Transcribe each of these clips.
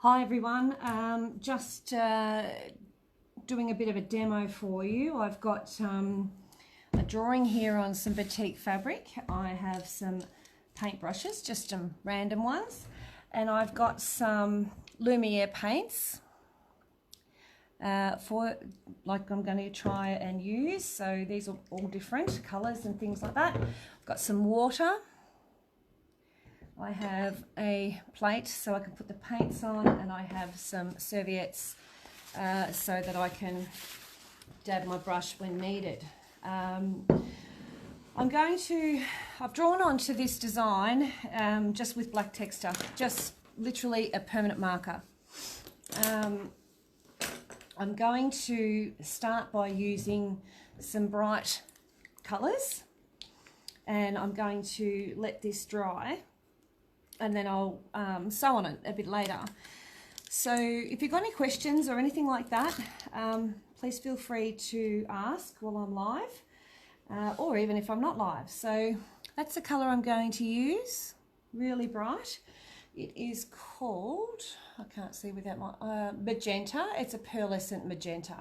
Hi everyone, just doing a bit of a demo for you. I've got a drawing here on some batik fabric. I have some paintbrushes, just some random ones, and I've got some Lumier paints for like I'm going to try and use. So these are all different colours and things like that. I've got some water. I have a plate so I can put the paints on, and I have some serviettes so that I can dab my brush when needed. I've drawn onto this design just with black texture, just literally a permanent marker. I'm going to start by using some bright colours, and I'm going to let this dry, and then I'll sew on it a bit later. So if you've got any questions or anything like that, please feel free to ask while I'm live, or even if I'm not live. So that's the colour I'm going to use, really bright. It is called, I can't see without my, magenta. It's a pearlescent magenta.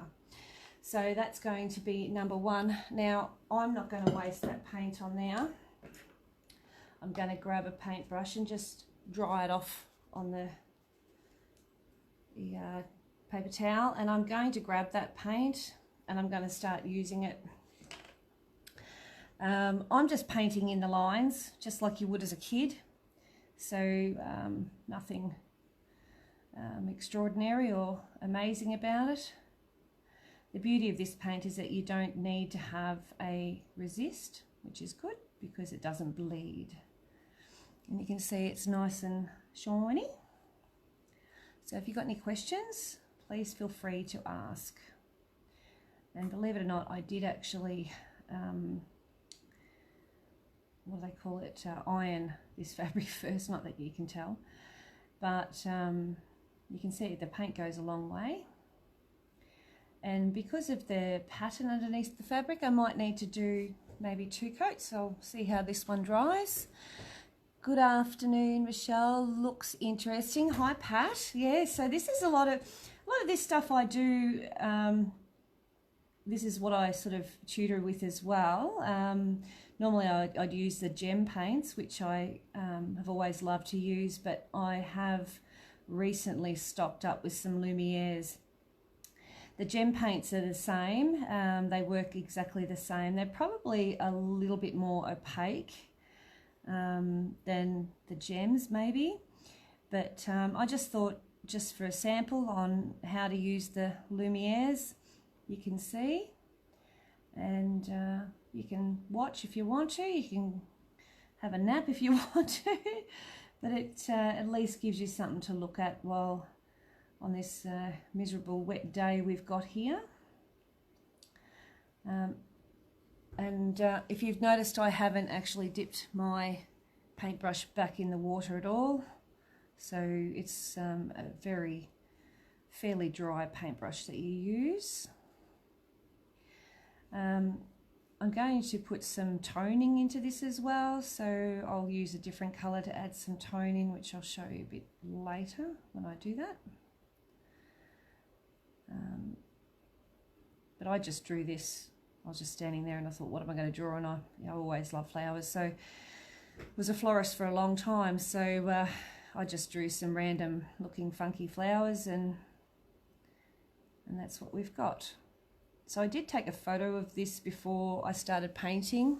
So that's going to be number one. Now, I'm not going to waste that paint on there. I'm going to grab a paintbrush and just dry it off on the paper towel, and I'm going to grab that paint and I'm going to start using it. I'm just painting in the lines just like you would as a kid, so nothing extraordinary or amazing about it. The beauty of this paint is that you don't need to have a resist, which is good because it doesn't bleed. And you can see it's nice and shiny. So if you've got any questions, please feel free to ask. And believe it or not, I did actually, what do they call it, iron this fabric first, not that you can tell. But you can see the paint goes a long way. And because of the pattern underneath the fabric, I might need to do maybe 2 coats. I'll see how this one dries. Good afternoon, Michelle. Looks interesting. Hi, Pat. Yeah, so this is a lot of this stuff I do. This is what I sort of tutor with as well. Normally I'd use the gem paints, which I have always loved to use, but I have recently stocked up with some Lumières. The gem paints are the same. They work exactly the same. They're probably a little bit more opaque than the gems maybe, but I just thought, just for a sample on how to use the Lumières, you can see, and you can watch if you want to, you can have a nap if you want to, but it at least gives you something to look at while on this miserable wet day we've got here. And if you've noticed, I haven't actually dipped my paintbrush back in the water at all. So it's a fairly dry paintbrush that you use. I'm going to put some toning into this as well. So I'll use a different colour to add some tone in, which I'll show you a bit later when I do that. But I just drew this. I was just standing there and I thought, what am I going to draw? And I always love flowers, so was a florist for a long time, so I just drew some random looking funky flowers, and that's what we've got. So I did take a photo of this before I started painting.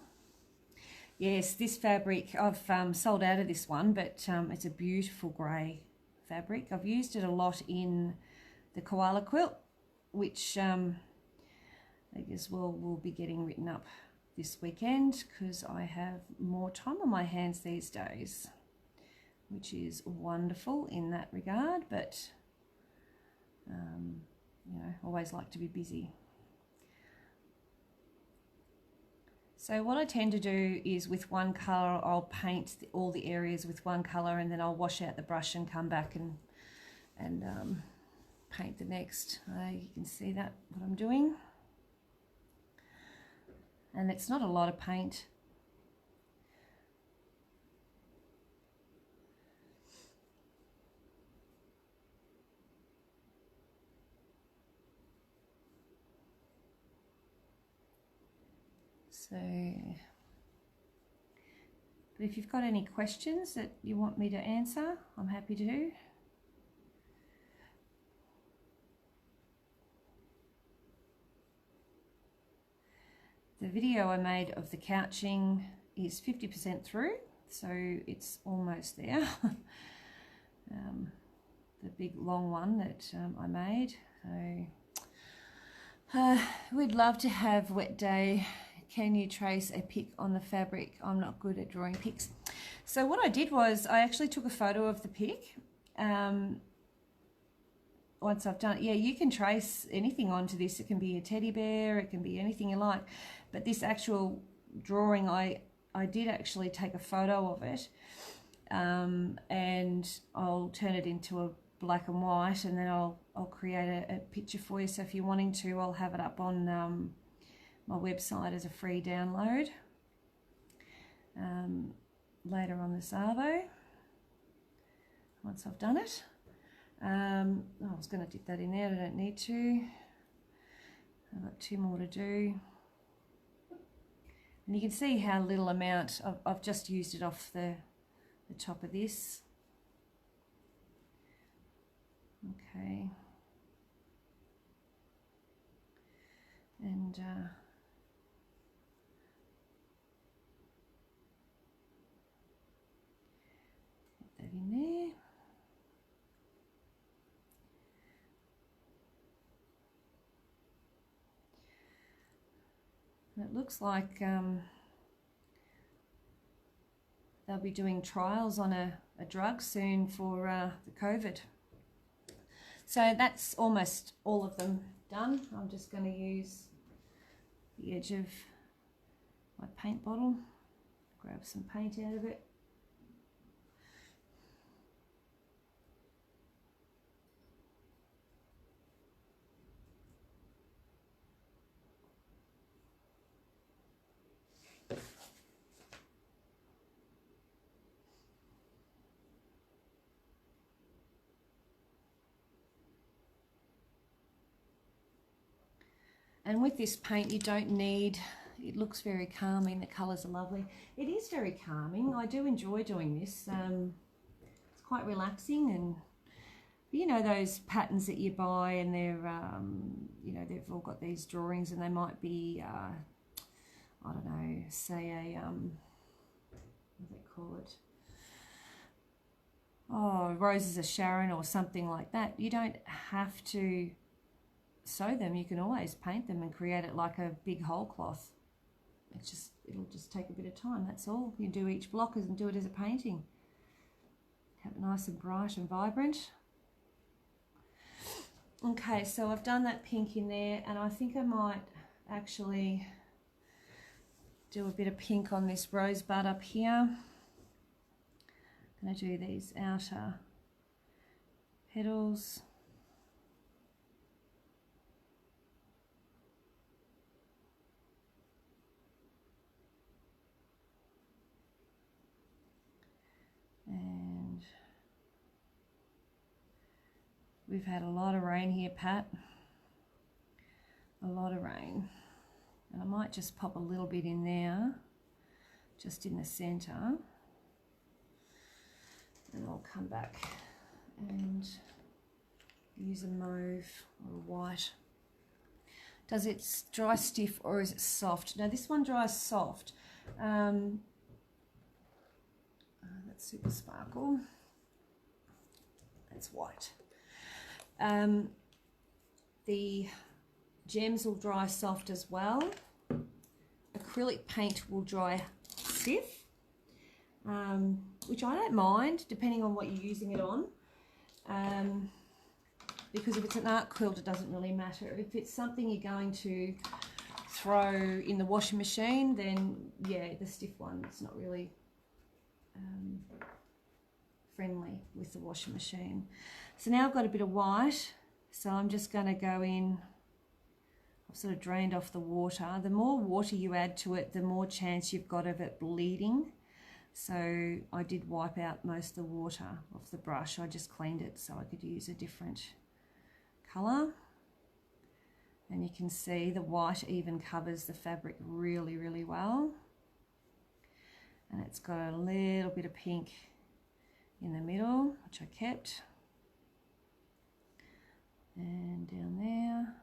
Yes, this fabric, I've sold out of this one, but it's a beautiful grey fabric. I've used it a lot in the koala quilt, which I guess we'll be getting written up this weekend because I have more time on my hands these days, which is wonderful in that regard, but you know, always like to be busy. So what I tend to do is with one colour, I'll paint all the areas with one colour, and then I'll wash out the brush and come back and paint the next. You can see that, what I'm doing. And it's not a lot of paint. So, but if you've got any questions that you want me to answer, I'm happy to. The video I made of the couching is 50% through, so it's almost there. The big long one that I made. So we'd love to have wet day. Can you trace a pic on the fabric? I'm not good at drawing pics. So what I did was I actually took a photo of the pic. Once I've done it, yeah, you can trace anything onto this. It can be a teddy bear, it can be anything you like. But this actual drawing, I did actually take a photo of it, and I'll turn it into a black and white, and then I'll create a picture for you. So if you're wanting to, I'll have it up on my website as a free download later on this arvo, once I've done it. I was going to dip that in there, I don't need to. I've got 2 more to do. And you can see how little amount, I've just used it off the top of this. Okay. And get that in there. And it looks like they'll be doing trials on a drug soon for the COVID. So that's almost all of them done. I'm just going to use the edge of my paint bottle, grab some paint out of it. And with this paint, you don't need, it looks very calming, the colours are lovely. It is very calming. I do enjoy doing this. It's quite relaxing, and you know those patterns that you buy and they're, you know, they've all got these drawings and they might be, I don't know, say a, what do they call it? Oh, Roses of Sharon or something like that. You don't have to sew them, you can always paint them and create it like a big whole cloth. It'll just take a bit of time, that's all. You do each block and do it as a painting. Have it nice and bright and vibrant. Okay, so I've done that pink in there, and I think I might actually do a bit of pink on this rosebud up here. I'm going to do these outer petals. And we've had a lot of rain here, Pat. A lot of rain. And I might just pop a little bit in there, just in the centre. And I'll come back and use a mauve or a white. Does it dry stiff or is it soft? Now this one dries soft. That's Super Sparkle. That's white. The gems will dry soft as well. Acrylic paint will dry stiff, which I don't mind depending on what you're using it on. Because if it's an art quilt, it doesn't really matter. If it's something you're going to throw in the washing machine, then yeah, the stiff one, it's not really friendly with the washing machine. So now I've got a bit of white, so I'm just going to go in. I've sort of drained off the water. The more water you add to it, the more chance you've got of it bleeding. So I did wipe out most of the water off the brush. I just cleaned it so I could use a different colour. And you can see the white even covers the fabric really, really well. And it's got a little bit of pink in the middle, which I kept. And down there.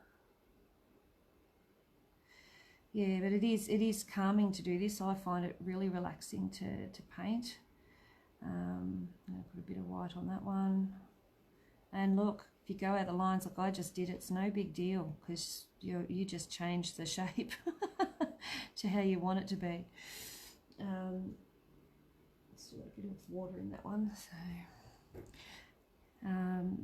Yeah, but it is calming to do this. I find it really relaxing to paint. I'm going to put a bit of white on that one. And look, if you go out the lines like I just did, it's no big deal because you just change the shape to how you want it to be. Still got a bit of water in that one. So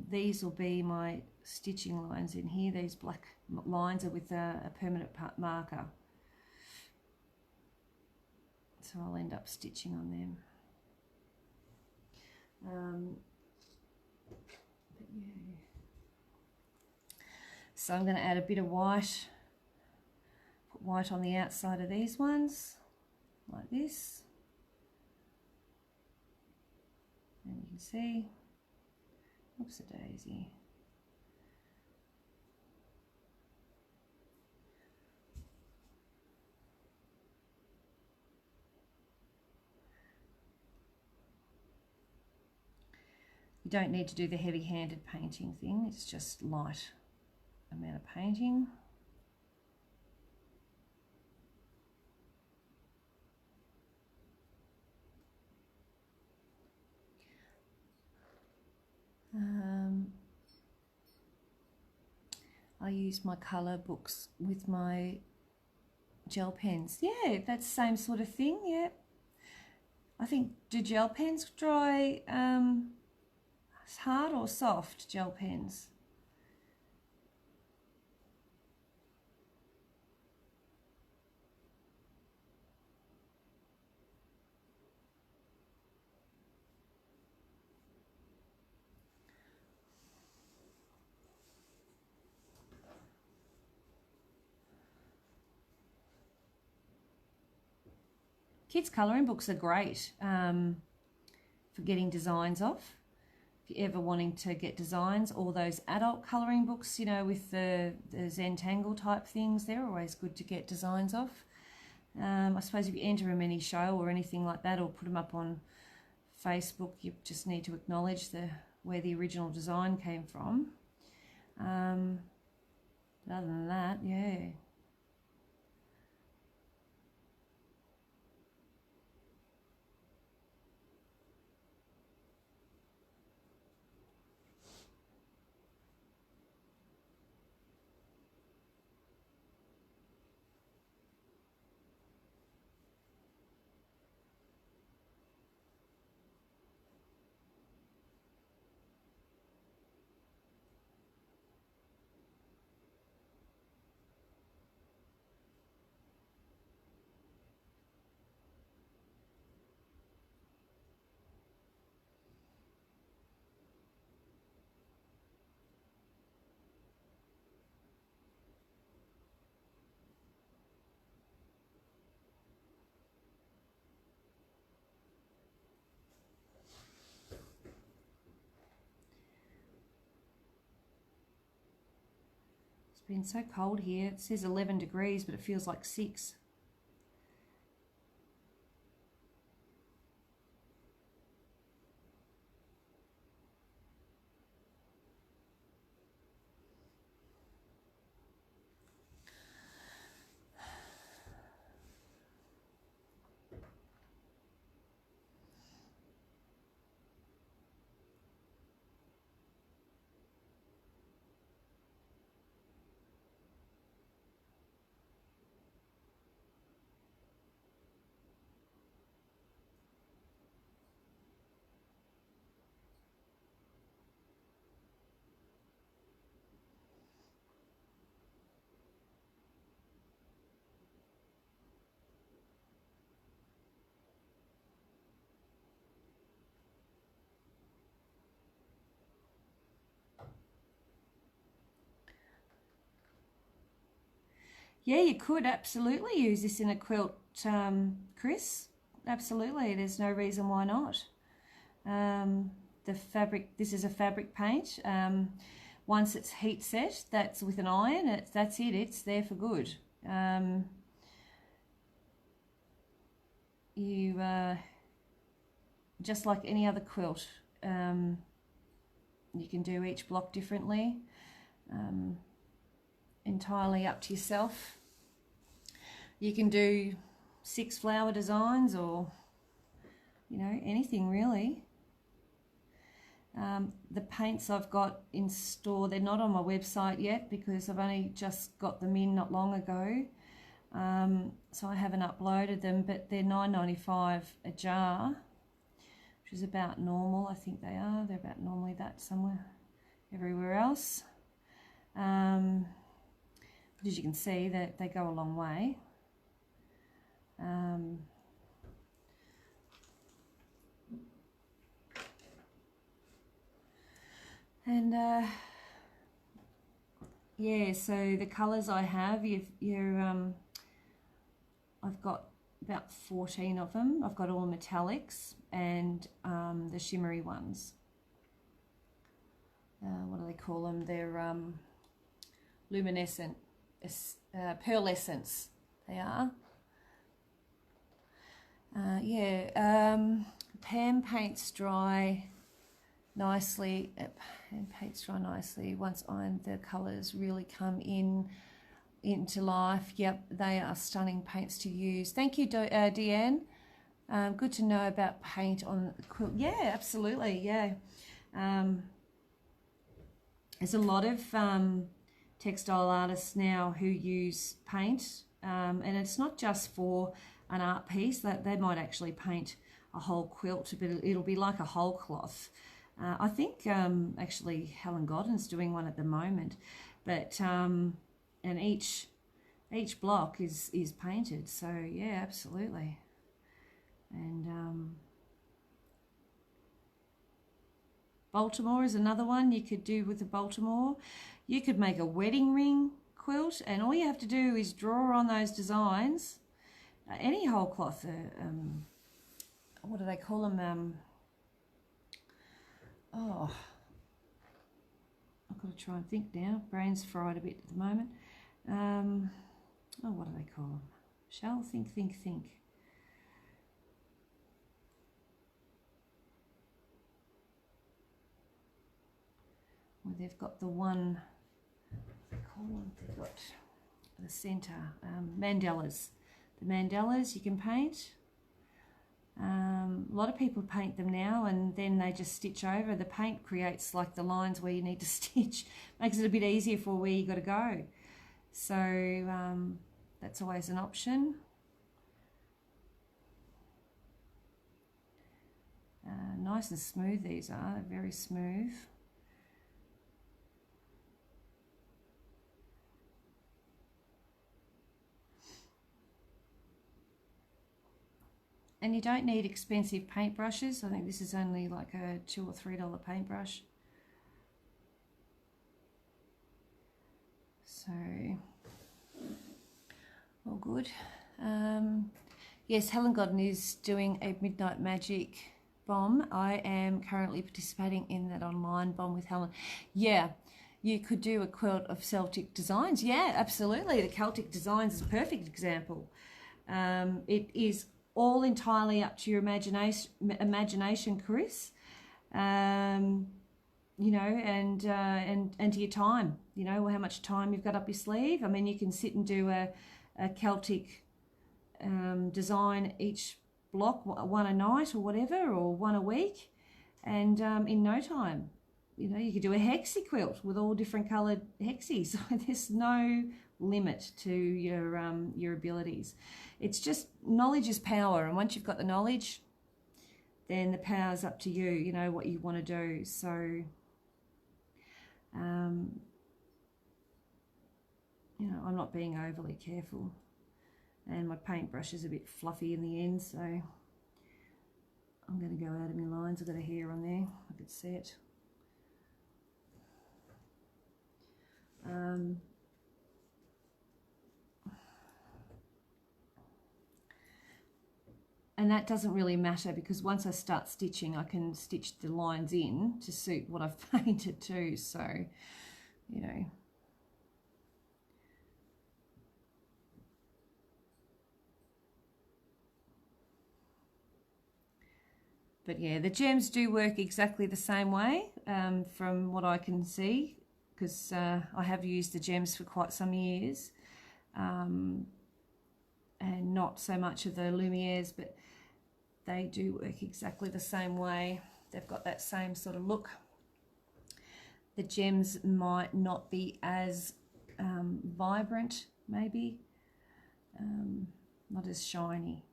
these will be my stitching lines in here. These black lines are with a permanent marker. So I'll end up stitching on them. But yeah. So I'm going to add a bit of white, put white on the outside of these ones, like this. And you can see, oops, a daisy. You don't need to do the heavy-handed painting thing, it's just light amount of painting. I use my colour books with my gel pens. Yeah, that's the same sort of thing, yeah. I think, do gel pens dry hard or soft, gel pens? Kids' colouring books are great for getting designs off. If you're ever wanting to get designs, or those adult colouring books, you know, with the Zentangle type things, they're always good to get designs off. I suppose if you enter them in any show or anything like that, or put them up on Facebook, you just need to acknowledge where the original design came from. But other than that, yeah. It's been so cold here. It says 11 degrees, but it feels like 6. Yeah, you could absolutely use this in a quilt, Chris. Absolutely, there's no reason why not. The fabric, this is a fabric paint. once it's heat set, that's with an iron, that's it, it's there for good. Just like any other quilt, you can do each block differently, entirely up to yourself. You can do 6 flower designs, or anything really. The paints I've got in store, they're not on my website yet because I've only just got them in not long ago, so I haven't uploaded them, but they're $9.95 a jar, which is about normal. I think they're about normally that somewhere everywhere else. But as you can see, they go a long way. Yeah, so the colours I have, I've got about 14 of them. I've got all metallics and the shimmery ones. What do they call them? They're luminescent, pearlescence. They are. Pan paints dry nicely. Once ironed, the colours really come into life. Yep, they are stunning paints to use. Thank you, Deanne. Good to know about paint on the quilt. Yeah, absolutely. Yeah. There's a lot of textile artists now who use paint, and it's not just for an art piece. That they might actually paint a whole quilt, but it'll be like a whole cloth. I think actually Helen Godden's doing one at the moment, but and each block is painted. So yeah, absolutely. And Baltimore is another one you could do with the Baltimore. You could make a wedding ring quilt, and all you have to do is draw on those designs. Any whole cloth, what do they call them? Oh, I've got to try and think now. Brain's fried a bit at the moment. What do they call them? Shall think. Well, they've got the one, what do they call them? They've got the centre, mandalas. The mandalas you can paint. A lot of people paint them now, and then they just stitch over. The paint creates like the lines where you need to stitch. Makes it a bit easier for where you got to go. So that's always an option. Nice and smooth these are, very smooth. And you don't need expensive paintbrushes. I think this is only like a $2 or $3 paintbrush. So, all good. Yes, Helen Godden is doing a Midnight Magic bomb. I am currently participating in that online bomb with Helen. Yeah, you could do a quilt of Celtic designs. Yeah, absolutely. The Celtic designs is a perfect example. It is all entirely up to your imagination, Chris. You know, and to your time. You know, how much time you've got up your sleeve. I mean, you can sit and do a Celtic design each block, one a night or whatever, or one a week, and in no time. You know, you could do a hexie quilt with all different coloured hexies. There's no limit to your abilities. It's just knowledge is power, and once you've got the knowledge, then the power's up to you. You know what you want to do. So, you know, I'm not being overly careful, and my paintbrush is a bit fluffy in the end, so I'm going to go out of my lines. I've got a hair on there. I could see it. And that doesn't really matter, because once I start stitching, I can stitch the lines in to suit what I've painted too. So, you know. But yeah, the gems do work exactly the same way from what I can see, because I have used the gems for quite some years, and not so much of the Lumieres, but they do work exactly the same way. They've got that same sort of look. The gems might not be as vibrant, maybe, not as shiny.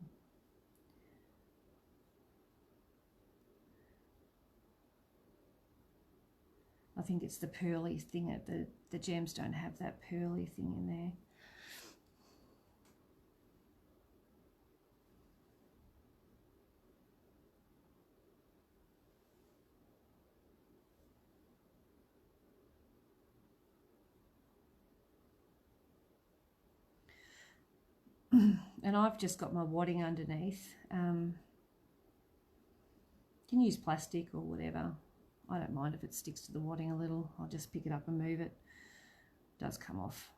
I think it's the pearly thing that the gems don't have that pearly thing in there. And I've just got my wadding underneath. You can use plastic or whatever. I don't mind if it sticks to the wadding a little. I'll just pick it up and move it. It does come off.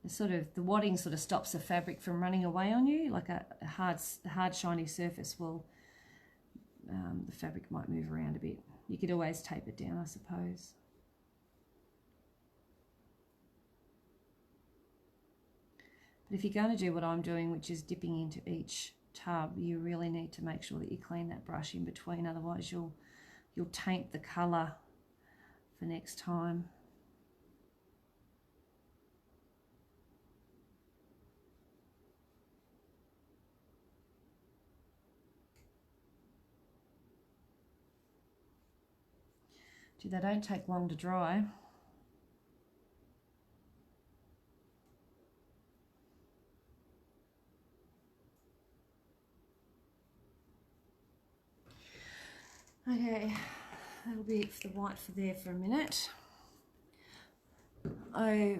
The wadding sort of stops the fabric from running away on you. Like a hard shiny surface will, the fabric might move around a bit. You could always tape it down, I suppose. But if you're going to do what I'm doing, which is dipping into each tub, you really need to make sure that you clean that brush in between, otherwise you'll taint the colour for next time. Gee, they don't take long to dry. Okay, that'll be it for the white for there for a minute. Oh,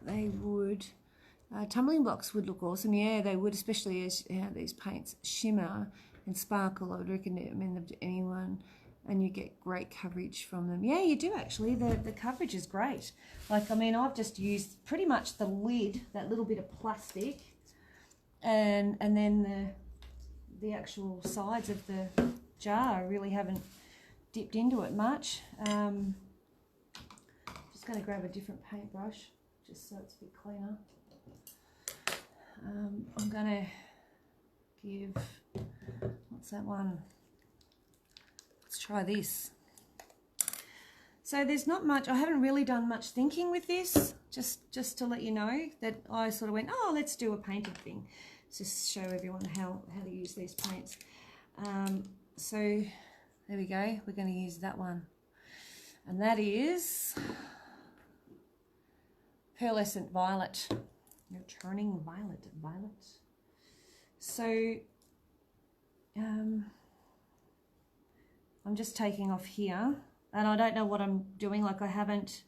they would. Tumbling blocks would look awesome. Yeah, they would, especially as these paints shimmer and sparkle. I would recommend them to anyone, and you get great coverage from them. Yeah, you do actually. The coverage is great. Like, I mean, I've just used pretty much the lid, that little bit of plastic, and then the actual sides of the jar. I really haven't dipped into it much. Just going to grab a different paintbrush just so it's a bit cleaner. I'm going to give, what's that one? Let's try this. So there's not much, I haven't really done much thinking with this, just to let you know that I sort of went, oh, let's do a painted thing. Just show everyone how to use these paints. So there we go, we're going to use that one. And that is Pearlescent Violet. Returning Violet. So I'm just taking off here, and I don't know what I'm doing. Like, I haven't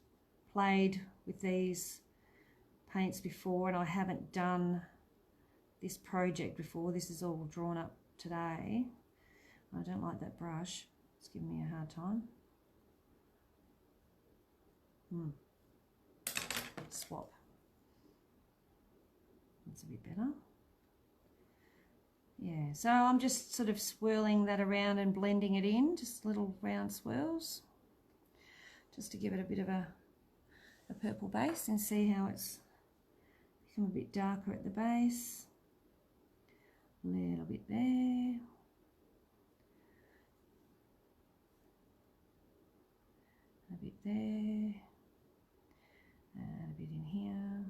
played with these paints before, and I haven't done this project before. This is all drawn up today. I don't like that brush. It's giving me a hard time. Swap. That's a bit better. Yeah, so I'm just sort of swirling that around and blending it in, just little round swirls, just to give it a bit of a purple base, and see how it's become a bit darker at the base. A little bit there. A bit there. And a bit in here.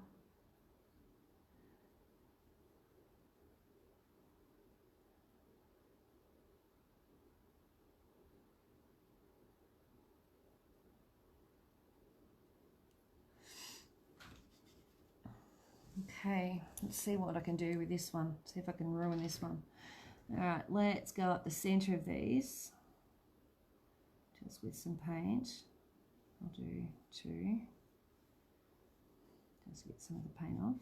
Okay, let's see what I can do with this one. See if I can ruin this one. All right, let's go up the center of these, just with some paint. I'll do two. Just get some of the paint off.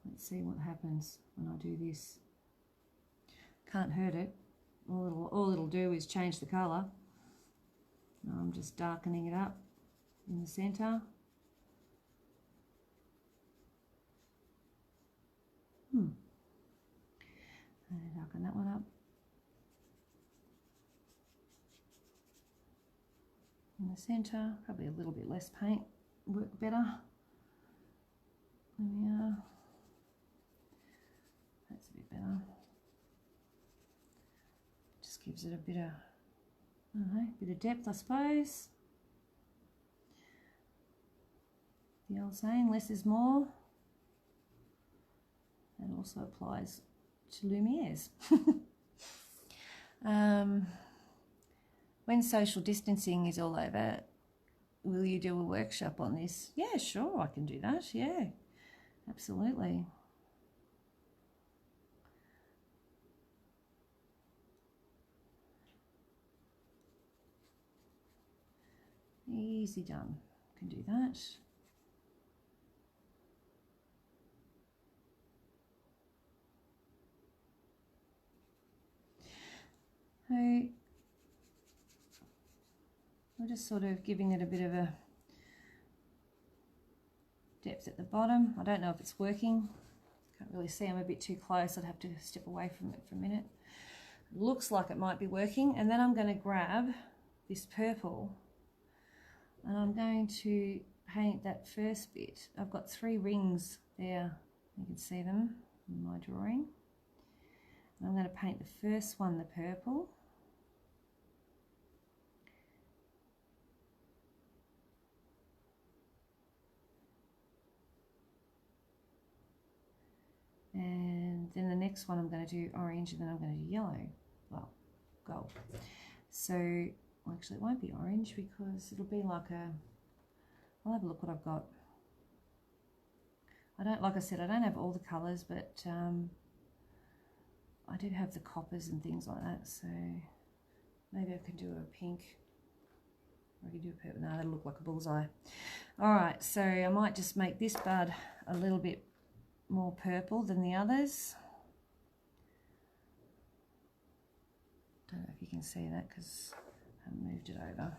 Let's see what happens when I do this. Can't hurt it. all it'll do is change the colour. I'm just darkening it up in the centre. And darken that one up. In the centre, probably a little bit less paint, work better. There we are. That's a bit better. Just gives it a bit of, I don't know, bit of depth, I suppose. The old saying, less is more. That also applies to Lumieres. When social distancing is all over, will you do a workshop on this? Yeah, sure, I can do that. Yeah, absolutely. Easy done. Can do that. So we're just sort of giving it a bit of a depth at the bottom. I don't know if it's working. Can't really see. I'm a bit too close. I'd have to step away from it for a minute. Looks like it might be working. And then I'm going to grab this purple and I'm going to paint that first bit. I've got 3 rings there. You can see them in my drawing. And I'm going to paint the first one the purple. And then the next one I'm going to do orange, and then I'm going to do yellow. Well, gold. So, well, actually it won't be orange because it'll be like a, I'll have a look what I've got. I don't, like I said, I don't have all the colours, but I do have the coppers and things like that, so maybe I can do a pink, or I can do a purple. No, that'll look like a bullseye. Alright, so I might just make this bud a little bit more purple than the others. Don't know if you can see that because I haven't moved it over.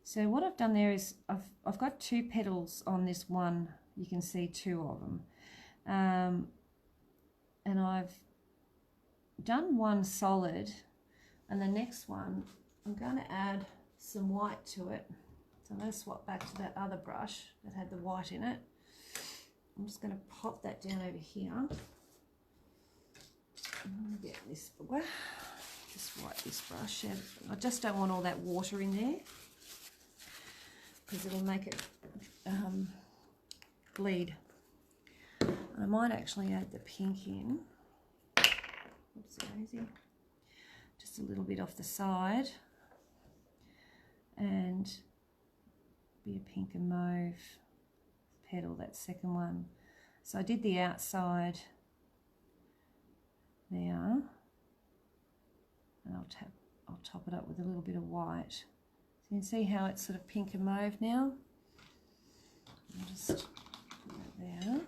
So what I've done there is I've got 2 petals on this one. You can see 2 of them, and I've done one solid, and the next one I'm going to add some white to it. So I'm going to swap back to that other brush that had the white in it. I'm just going to pop that down over here. I'm going to get this, just wipe this brush. I just don't want all that water in there, because it'll make it bleed. I might actually add the pink in. Oops, daisy. Just a little bit off the side, and be a pink and mauve petal, that second one. So I did the outside there, and I'll top it up with a little bit of white. You can see how it's sort of pink and mauve now. I'll just put that there.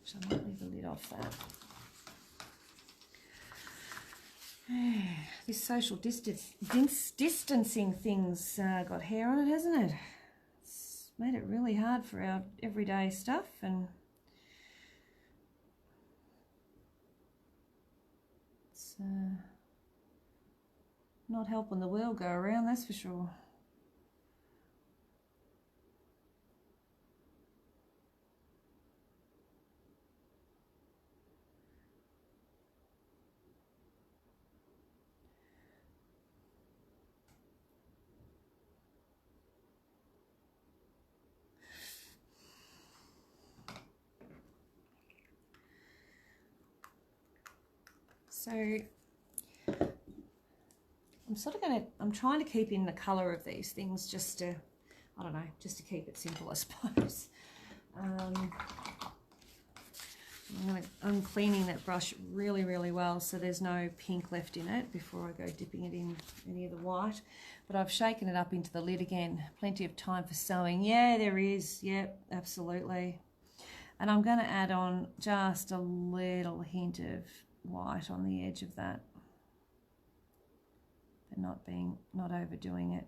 So I might leave the lid off that. This social distancing thing's got hair on it, hasn't it? It's made it really hard for our everyday stuff, and it's not helping the world go around, that's for sure. So I'm trying to keep in the colour of these things just to, I don't know, just to keep it simple, I suppose. I'm cleaning that brush really, really well so there's no pink left in it before I go dipping it in any of the white. But I've shaken it up into the lid again. Plenty of time for sewing. Yeah, there is. Yep, absolutely. And I'm going to add on just a little hint of white on the edge of that. But not overdoing it.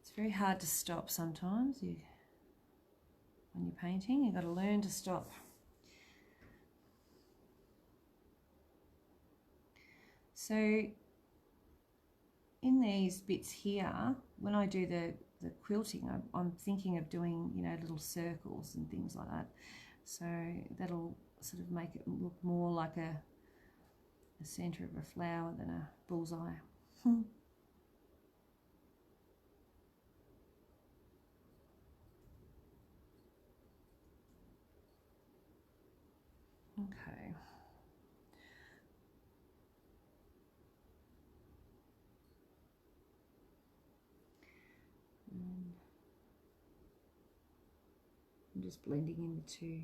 It's very hard to stop sometimes. When you're painting, you've got to learn to stop. So in these bits here, when I do the quilting, I'm thinking of doing, you know, little circles and things like that. So that'll sort of make it look more like the centre of a flower than a bullseye. Okay. I'm just blending in the two.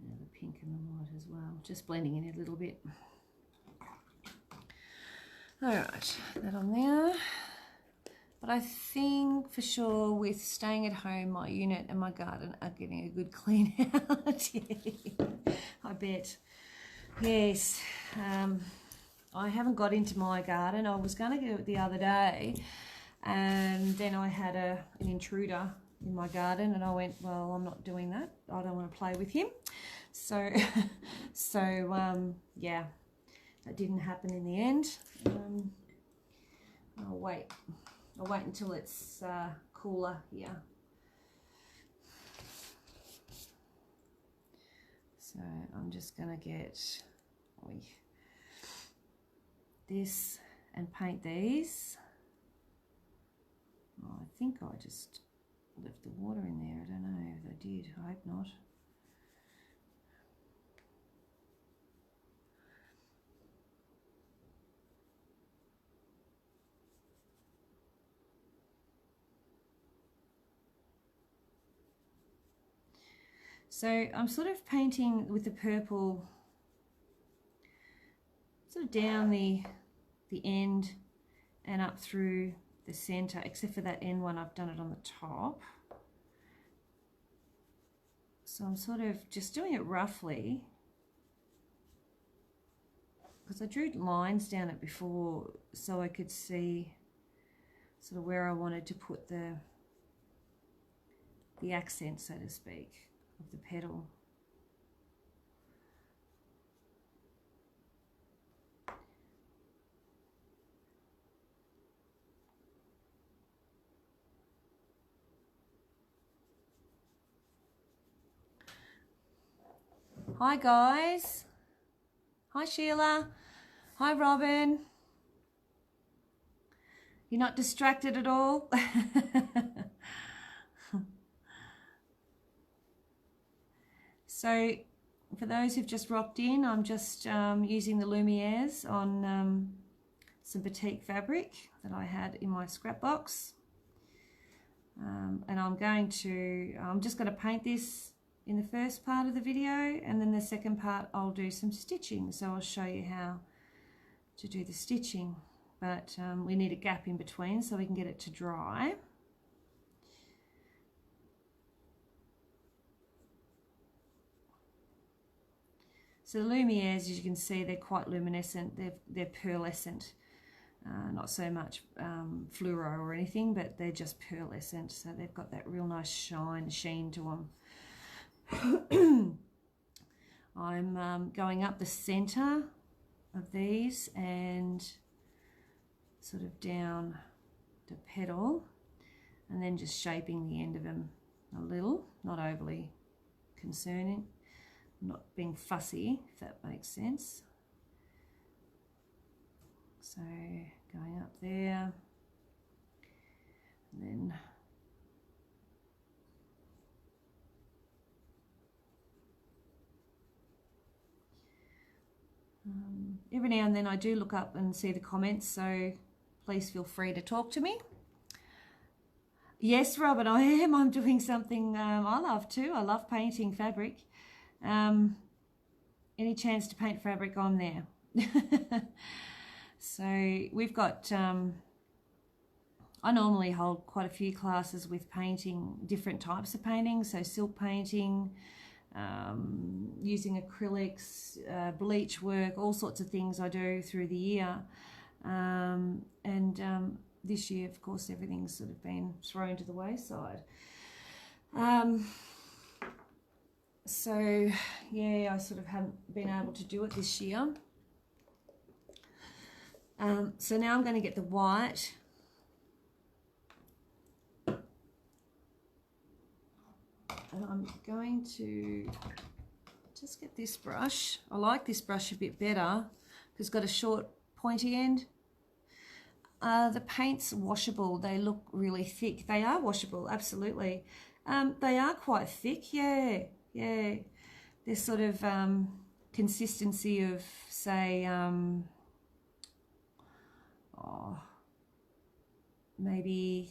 Now the pink and the white as well. Just blending in a little bit. All right, that on there. But I think for sure with staying at home, my unit and my garden are getting a good clean out. I bet. Yes. I haven't got into my garden. I was going to do it the other day, and then I had an intruder in my garden, and I went, well, I'm not doing that. I don't want to play with him. So, yeah, that didn't happen in the end. I'll wait until it's cooler here. So I'm just going to get this and paint these. Oh, I think I just left the water in there. I don't know if I did. I hope not. So I'm sort of painting with the purple sort of down the end and up through the center, except for that end one, I've done it on the top. So I'm sort of just doing it roughly because I drew lines down it before so I could see sort of where I wanted to put the accent, so to speak, of the petal. Hi guys. Hi Sheila. Hi Robin. You're not distracted at all? So for those who've just rocked in, I'm just using the Lumiers on some Batik fabric that I had in my scrap box. And I'm just going to paint this in the first part of the video, and then the second part I'll do some stitching. So I'll show you how to do the stitching, but we need a gap in between so we can get it to dry. So the Lumiers, as you can see, they're quite luminescent. They're pearlescent, not so much fluoro or anything, but they're just pearlescent. So they've got that real nice sheen to them. I'm going up the center of these and sort of down the petal, and then just shaping the end of them a little, not overly concerning, not being fussy, if that makes sense. So going up there, And then every now and then I do look up and see the comments, so please feel free to talk to me. Yes, Robin, I am. I'm doing something I love too. I love painting fabric. Any chance to paint fabric, I'm there. So we've got, I normally hold quite a few classes with painting different types of painting, so silk painting, using acrylics, bleach work, all sorts of things I do through the year. This year, of course, everything's sort of been thrown to the wayside. So, yeah, I sort of haven't been able to do it this year. So now I'm going to get the white. And I'm going to just get this brush. I like this brush a bit better because it's got a short pointy end. The paint's washable. They look really thick. They are washable, absolutely. They are quite thick, yeah. They're sort of consistency of, say, maybe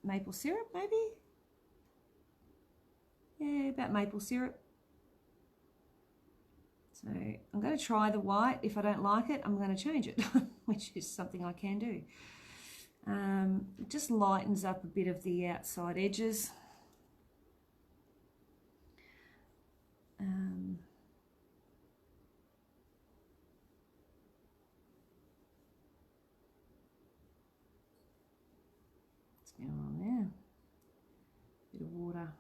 maple syrup, maybe? Yeah, about maple syrup. So I'm going to try the white. If I don't like it, I'm going to change it, which is something I can do. It just lightens up a bit of the outside edges. What's going on there? Bit of water.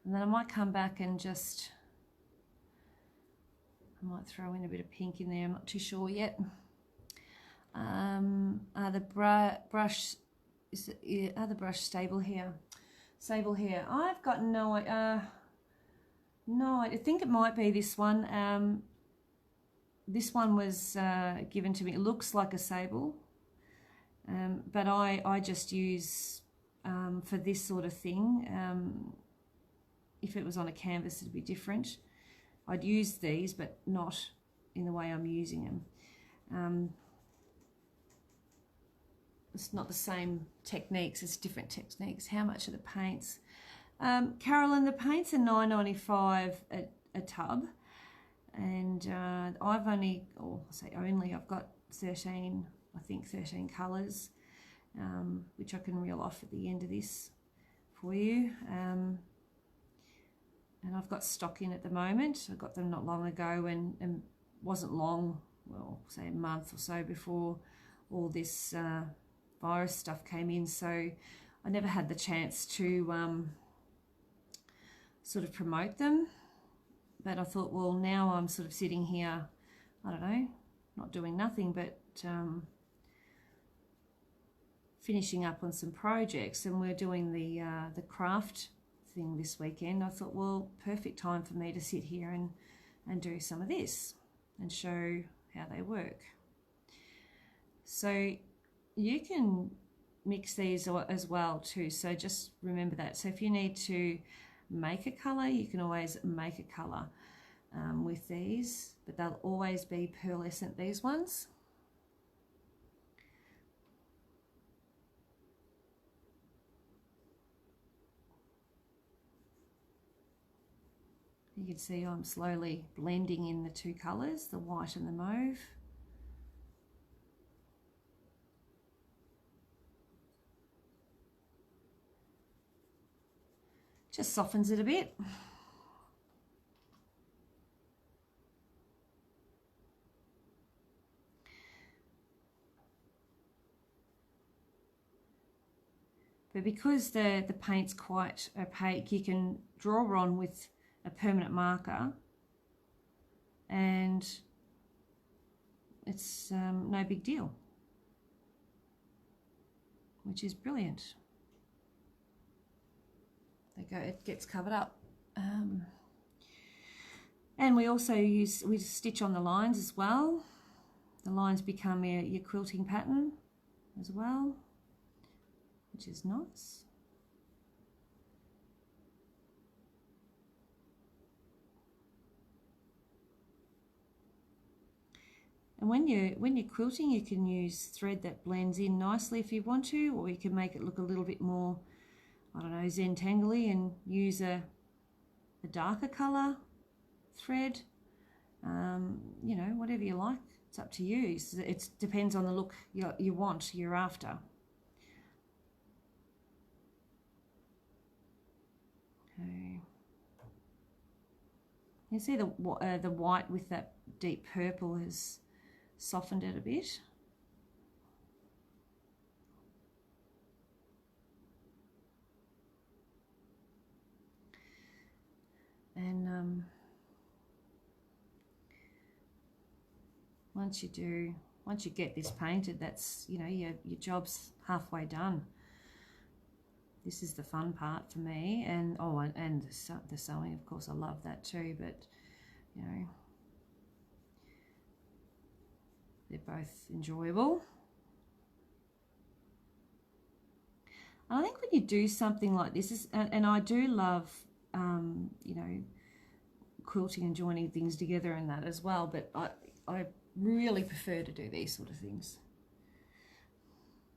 And then I might come back and just, I might throw in a bit of pink in there, I'm not too sure yet. The brush, are the brush stable here? Sable here. I've got no, I think it might be this one. This one was given to me. It looks like a sable, but I just use, for this sort of thing, if it was on a canvas it'd be different. I'd use these, but not in the way I'm using them. It's not the same techniques, it's different techniques. How much are the paints? Carolyn, the paints are $9.95 a tub, and I've only, or I say only, I've got 13 colours, which I can reel off at the end of this for you. And I've got stock in at the moment. I got them not long ago, and wasn't long, well, say a month or so before all this virus stuff came in, so I never had the chance to sort of promote them. But I thought, well, now I'm sort of sitting here, I don't know, not doing nothing, but finishing up on some projects, and we're doing the craft thing this weekend. I thought, well, perfect time for me to sit here and do some of this and show how they work. So you can mix these as well too, so just remember that. So if you need to make a colour, you can always make a colour with these, but they'll always be pearlescent, these ones. You can see I'm slowly blending in the two colours, the white and the mauve. Just softens it a bit. But because the paint's quite opaque, you can draw on with a permanent marker, and it's no big deal, which is brilliant. There you go, it gets covered up. And we also we stitch on the lines as well. The lines become your quilting pattern as well. which is nice. And when you're quilting, you can use thread that blends in nicely if you want to, or you can make it look a little bit more, I don't know, Zentangly, and use a darker colour thread. You know, whatever you like, it's up to you. It depends on the look you want, you're after. Okay. You see the white with that deep purple has softened it a bit. And once you get this painted, that's, you know, your job's halfway done. This is the fun part for me, and the sewing, of course, I love that too, but you know, they're both enjoyable. And I think when you do something like this, and I do love, you know, quilting and joining things together and that as well, but I really prefer to do these sort of things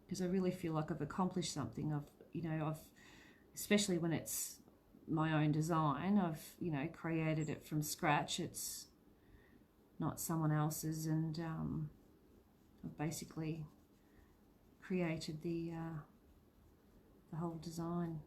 because I really feel like I've accomplished something. I've especially when it's my own design, I've, you know, created it from scratch. It's not someone else's, and I've basically created the whole design.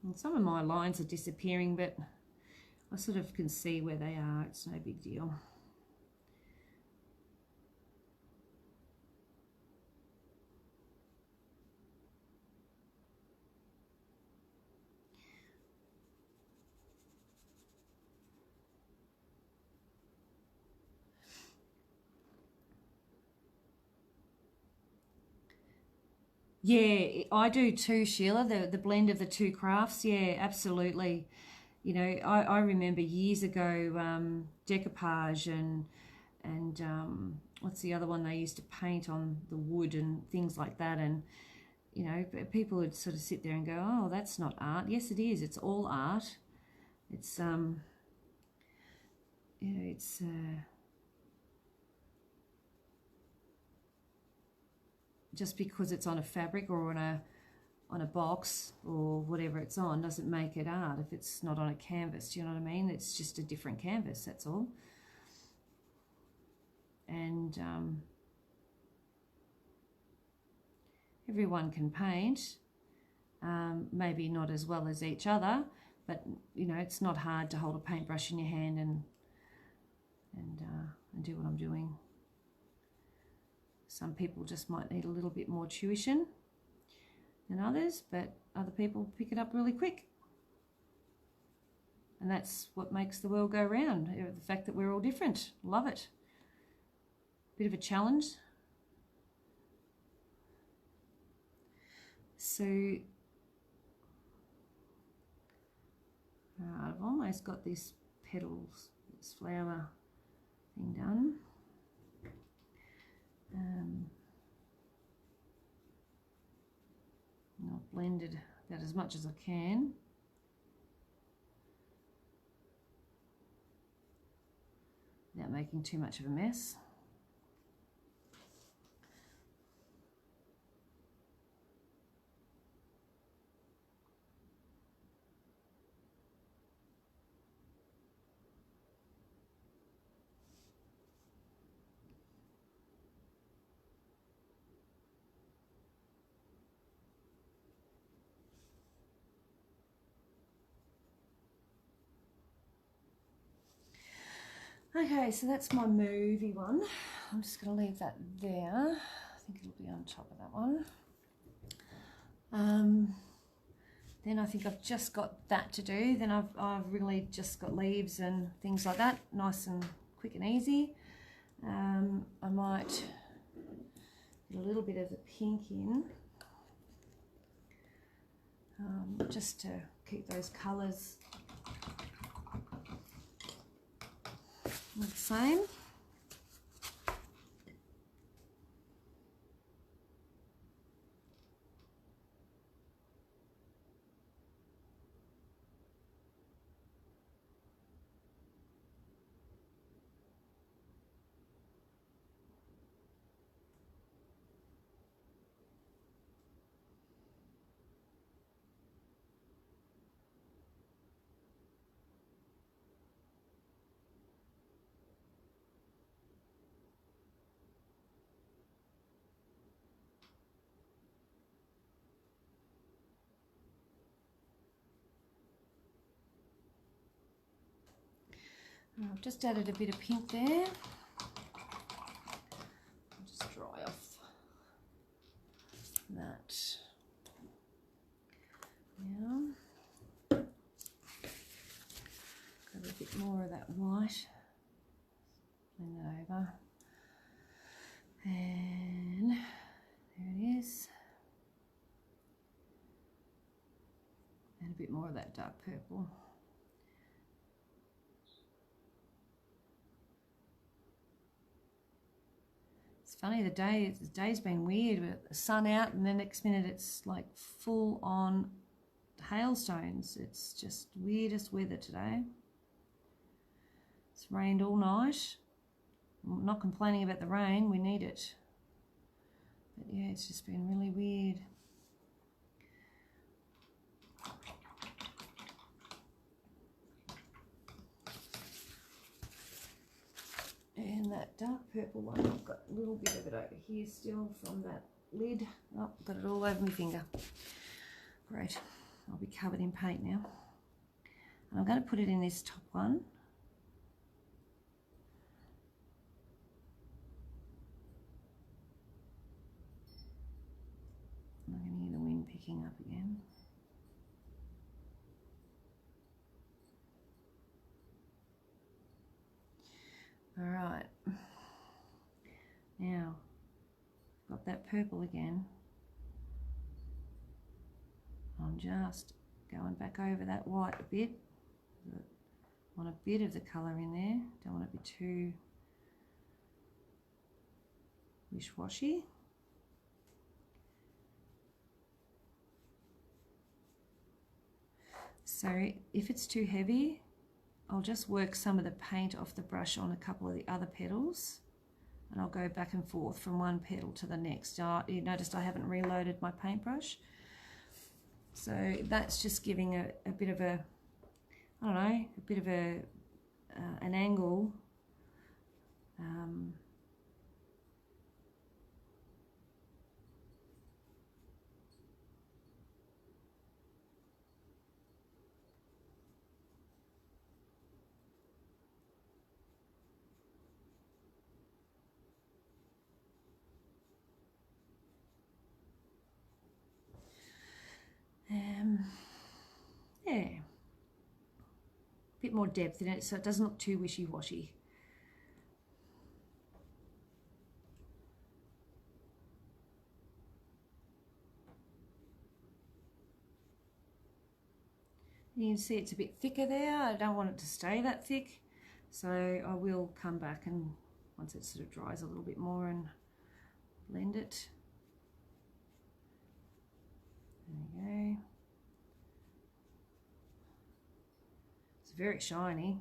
And some of my lines are disappearing, but I sort of can see where they are. It's no big deal. Yeah, I do too, Sheila, the blend of the two crafts. Yeah, absolutely. You know, I remember years ago, decoupage and what's the other one they used to paint on the wood and things like that. And, you know, people would sort of sit there and go, oh, that's not art. Yes, it is. It's all art. It's, you know, it's... just because it's on a fabric or on a box or whatever it's on doesn't make it art if it's not on a canvas. Do you know what I mean? It's just a different canvas, that's all. And everyone can paint, maybe not as well as each other, but you know, it's not hard to hold a paintbrush in your hand and do what I'm doing. Some people just might need a little bit more tuition than others, but other people pick it up really quick. And that's what makes the world go round, the fact that we're all different. Love it. Bit of a challenge. So I've almost got this petals, this flower thing done. I've blended about as much as I can. Without making too much of a mess. Okay, so that's my movie one. I'm just going to leave that there. I think it'll be on top of that one. Then I think I've just got that to do. Then I've really just got leaves and things like that, nice and quick and easy. I might get a little bit of the pink in, just to keep those colours the same. I've just added a bit of pink there. I'll just dry off that. Now, grab a bit more of that white, blend it over, and there it is. And a bit more of that dark purple. Funny, the day's been weird with the sun out, and the next minute it's like full on hailstones. It's just weirdest weather today. It's rained all night. I'm not complaining about the rain, we need it. But yeah, it's just been really weird. And that dark purple one, I've got a little bit of it over here still from that lid. Oh, got it all over my finger. Great, I'll be covered in paint now. And I'm going to put it in this top one. I'm going to hear the wind picking up again. All right, now got that purple again. I'm just going back over that white a bit. Want a bit of the colour in there, don't want it to be too wish-washy. So if it's too heavy, I'll just work some of the paint off the brush on a couple of the other petals, and I'll go back and forth from one petal to the next. You noticed I haven't reloaded my paintbrush, so that's just giving a bit of a, I don't know, a bit of an angle. Yeah, a bit more depth in it so it doesn't look too wishy-washy. You can see it's a bit thicker there. I don't want it to stay that thick, so I will come back and once it sort of dries a little bit more and blend it. There we go. It's very shiny.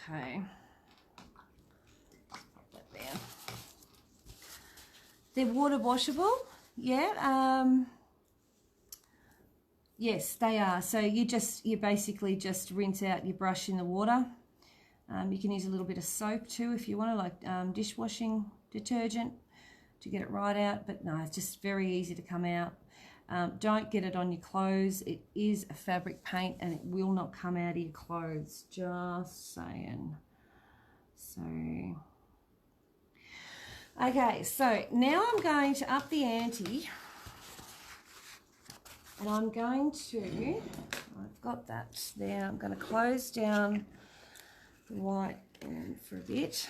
Okay, pop that there. They're water washable, Yeah, yes, they are. So you basically just rinse out your brush in the water. You can use a little bit of soap too if you want to, like dishwashing detergent to get it right out. But no, it's just very easy to come out. Don't get it on your clothes. It is a fabric paint and it will not come out of your clothes. Just saying. So, okay, so now I'm going to up the ante. And I'm going to, I've got that there, I'm going to close down the white for a bit.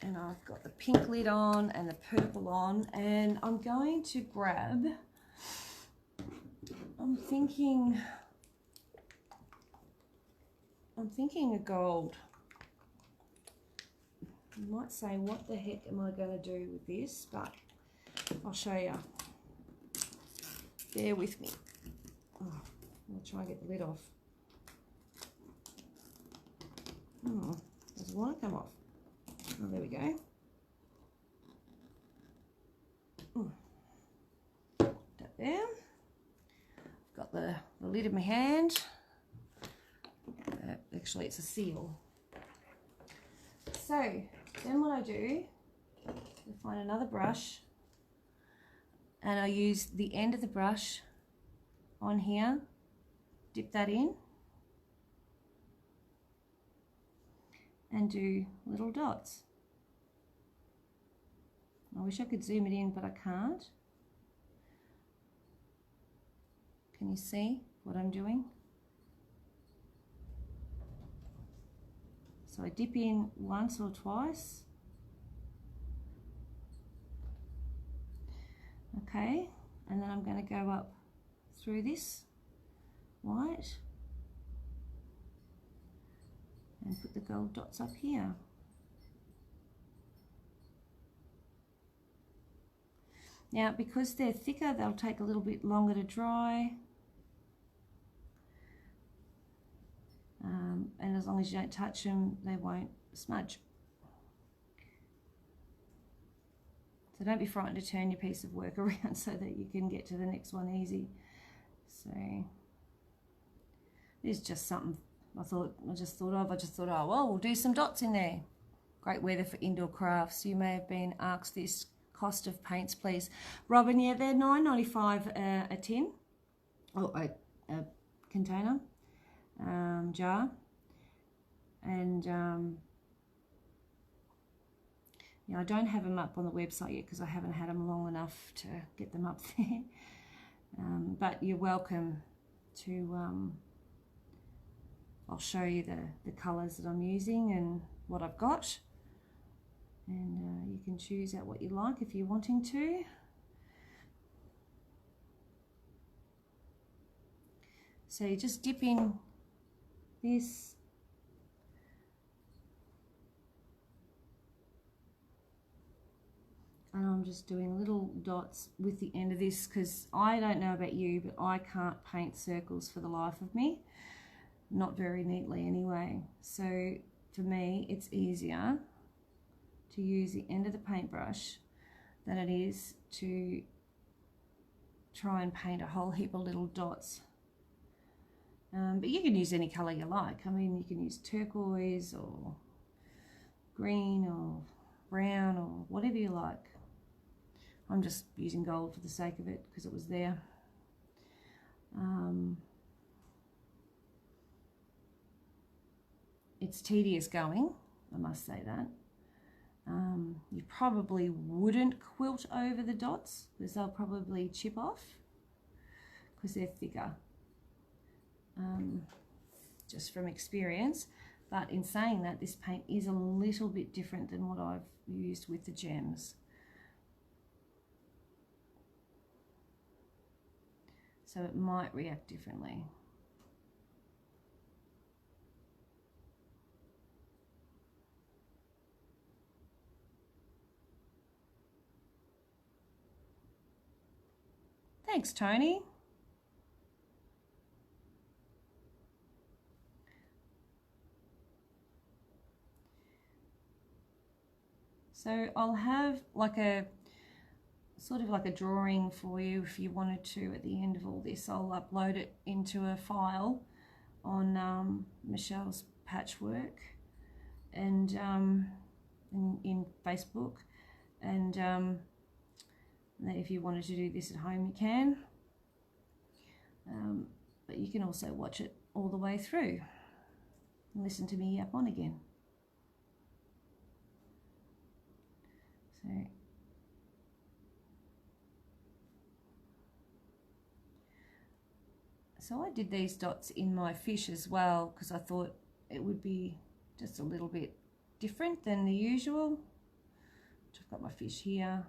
And I've got the pink lid on and the purple on. And I'm going to grab, I'm thinking a gold. You might say, what the heck am I going to do with this? But I'll show you. Bear with me. Oh, I'll try and get the lid off. Oh, doesn't want to come off. Oh, there we go. That there. I've got the lid in my hand. Actually, it's a seal. So, then what I do, I find another brush. And I use the end of the brush on here, dip that in, and do little dots. I wish I could zoom it in, but I can't. Can you see what I'm doing? So I dip in once or twice. Okay, and then I'm going to go up through this white and put the gold dots up here. Now, because they're thicker, they'll take a little bit longer to dry. And as long as you don't touch them, they won't smudge. So don't be frightened to turn your piece of work around so that you can get to the next one easy. So this is just something I just thought, oh, well, we'll do some dots in there. Great weather for indoor crafts. You may have been asked this. Cost of paints, please. Robin, yeah, they're $9.95 a tin, or a container, jar. And yeah, I don't have them up on the website yet because I haven't had them long enough to get them up there. But you're welcome to, I'll show you the colours that I'm using and what I've got. And you can choose out what you like if you're wanting to. So you just dip in this. And I'm just doing little dots with the end of this because I don't know about you, but I can't paint circles for the life of me. Not very neatly anyway. So for me, it's easier to use the end of the paintbrush than it is to try and paint a whole heap of little dots. But you can use any colour you like. I mean, you can use turquoise or green or brown or whatever you like. I'm just using gold for the sake of it because it was there. It's tedious going, I must say that. You probably wouldn't quilt over the dots because they'll probably chip off because they're thicker, just from experience. But in saying that, this paint is a little bit different than what I've used with the gems. So it might react differently. Thanks, Tony. So I'll have like a sort of like a drawing for you if you wanted to. At the end of all this, I'll upload it into a file on Michelle's Patchwork and in Facebook, and if you wanted to do this at home you can, but you can also watch it all the way through and listen to me yap on again. So I did these dots in my fish as well because I thought it would be just a little bit different than the usual. I've got my fish here.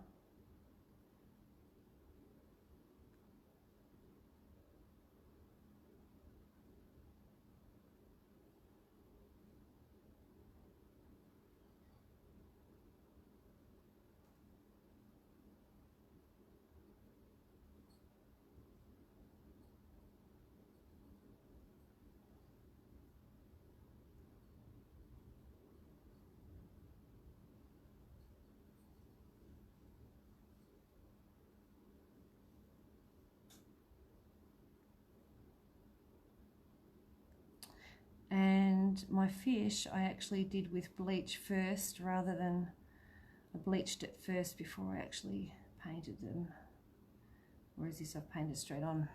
And my fish I actually did with bleach first, rather than I bleached it first before I actually painted them. Whereas this I've painted straight on.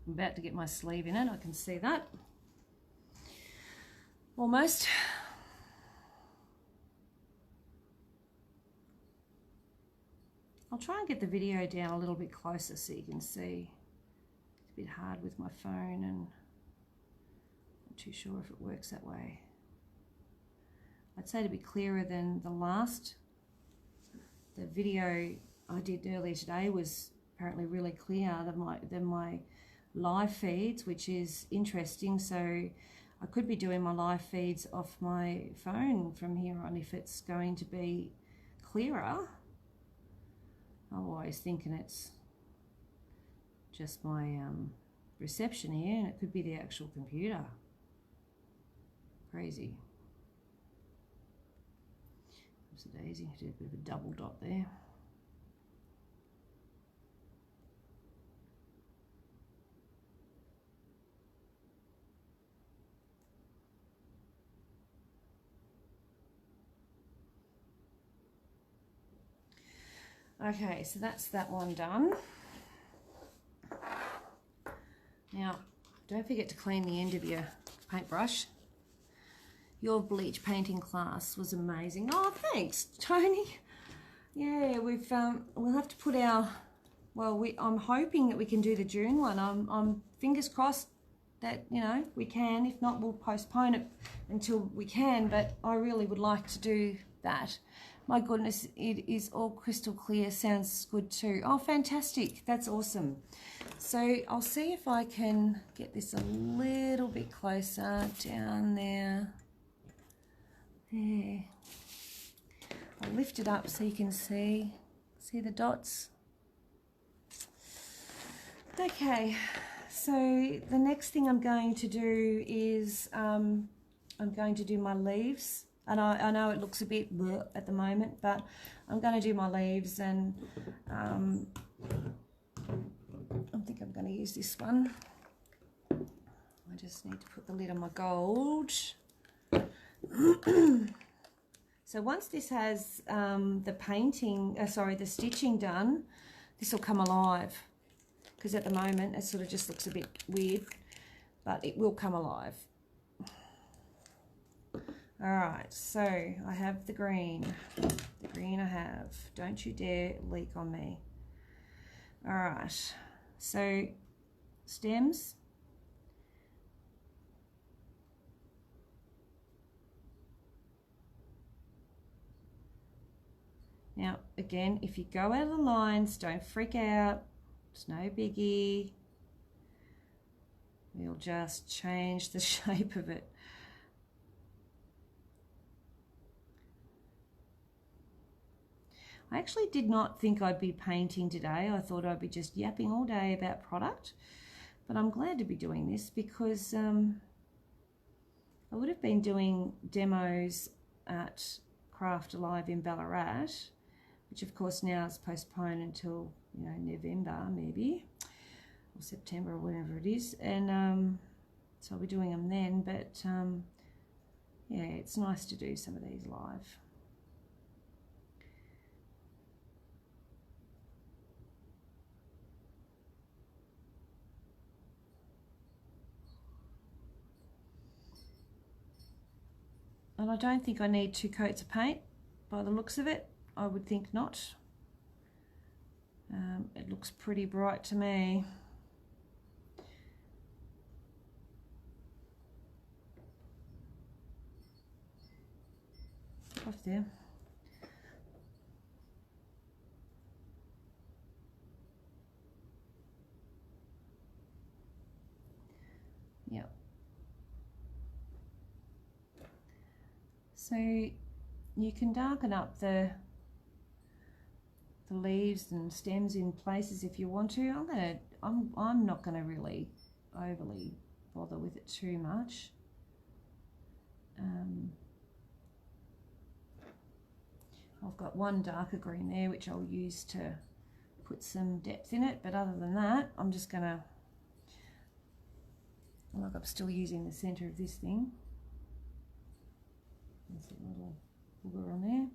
I'm about to get my sleeve in it, I can see that. Almost. I'll try and get the video down a little bit closer so you can see. It's a bit hard with my phone and I'm not too sure if it works that way. I'd say to be clearer than the video I did earlier today was apparently really clear than my live feeds, which is interesting. So I could be doing my live feeds off my phone from here on if it's going to be clearer. I'm always thinking it's just my reception here, and it could be the actual computer. Crazy. Oops, a daisy. Did a bit of a double dot there. Okay, so that's that one done. Now, don't forget to clean the end of your paintbrush. Your bleach painting class was amazing. Oh, thanks, Tony. Yeah, we'll have to put our, well, I'm hoping that we can do the June one. I'm fingers crossed that, you know, we can. If not, we'll postpone it until we can, but I really would like to do that. My goodness, it is all crystal clear. Sounds good too. Oh, fantastic. That's awesome. So I'll see if I can get this a little bit closer down there. There. I'll lift it up so you can see the dots. Okay, so the next thing I'm going to do is I'm going to do my leaves. And I know it looks a bit bleh at the moment, but I'm going to do my leaves, and I think I'm going to use this one. I just need to put the lid on my gold. So once this has the stitching done, this will come alive, because at the moment it sort of just looks a bit weird, but it will come alive. Alright, so I have the green. The green I have. Don't you dare leak on me. Alright, so stems. Now, again, if you go out of the lines, don't freak out. It's no biggie. We'll just change the shape of it. I actually did not think I'd be painting today. I thought I'd be just yapping all day about product, but I'm glad to be doing this because I would have been doing demos at Craft Alive in Ballarat, which of course now is postponed until, you know, November maybe, or September or whenever it is, and so I'll be doing them then, but yeah, it's nice to do some of these live. And I don't think I need 2 coats of paint by the looks of it. I would think not. It looks pretty bright to me. Off there. Yep. So you can darken up the leaves and stems in places if you want to. I'm not gonna really overly bother with it too much. I've got one darker green there which I'll use to put some depth in it, but other than that I'm just gonna, like, I'm still using the center of this thing. There's a little booger on there.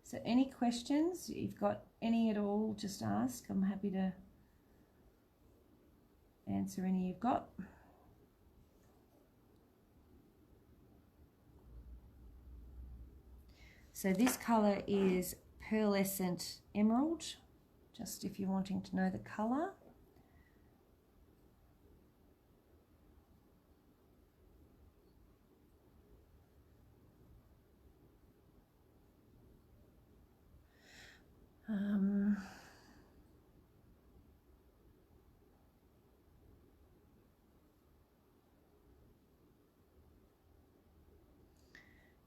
So any questions, if you've got any at all, just ask. I'm happy to answer any you've got. So this colour is Pearlescent Emerald, just if you're wanting to know the colour.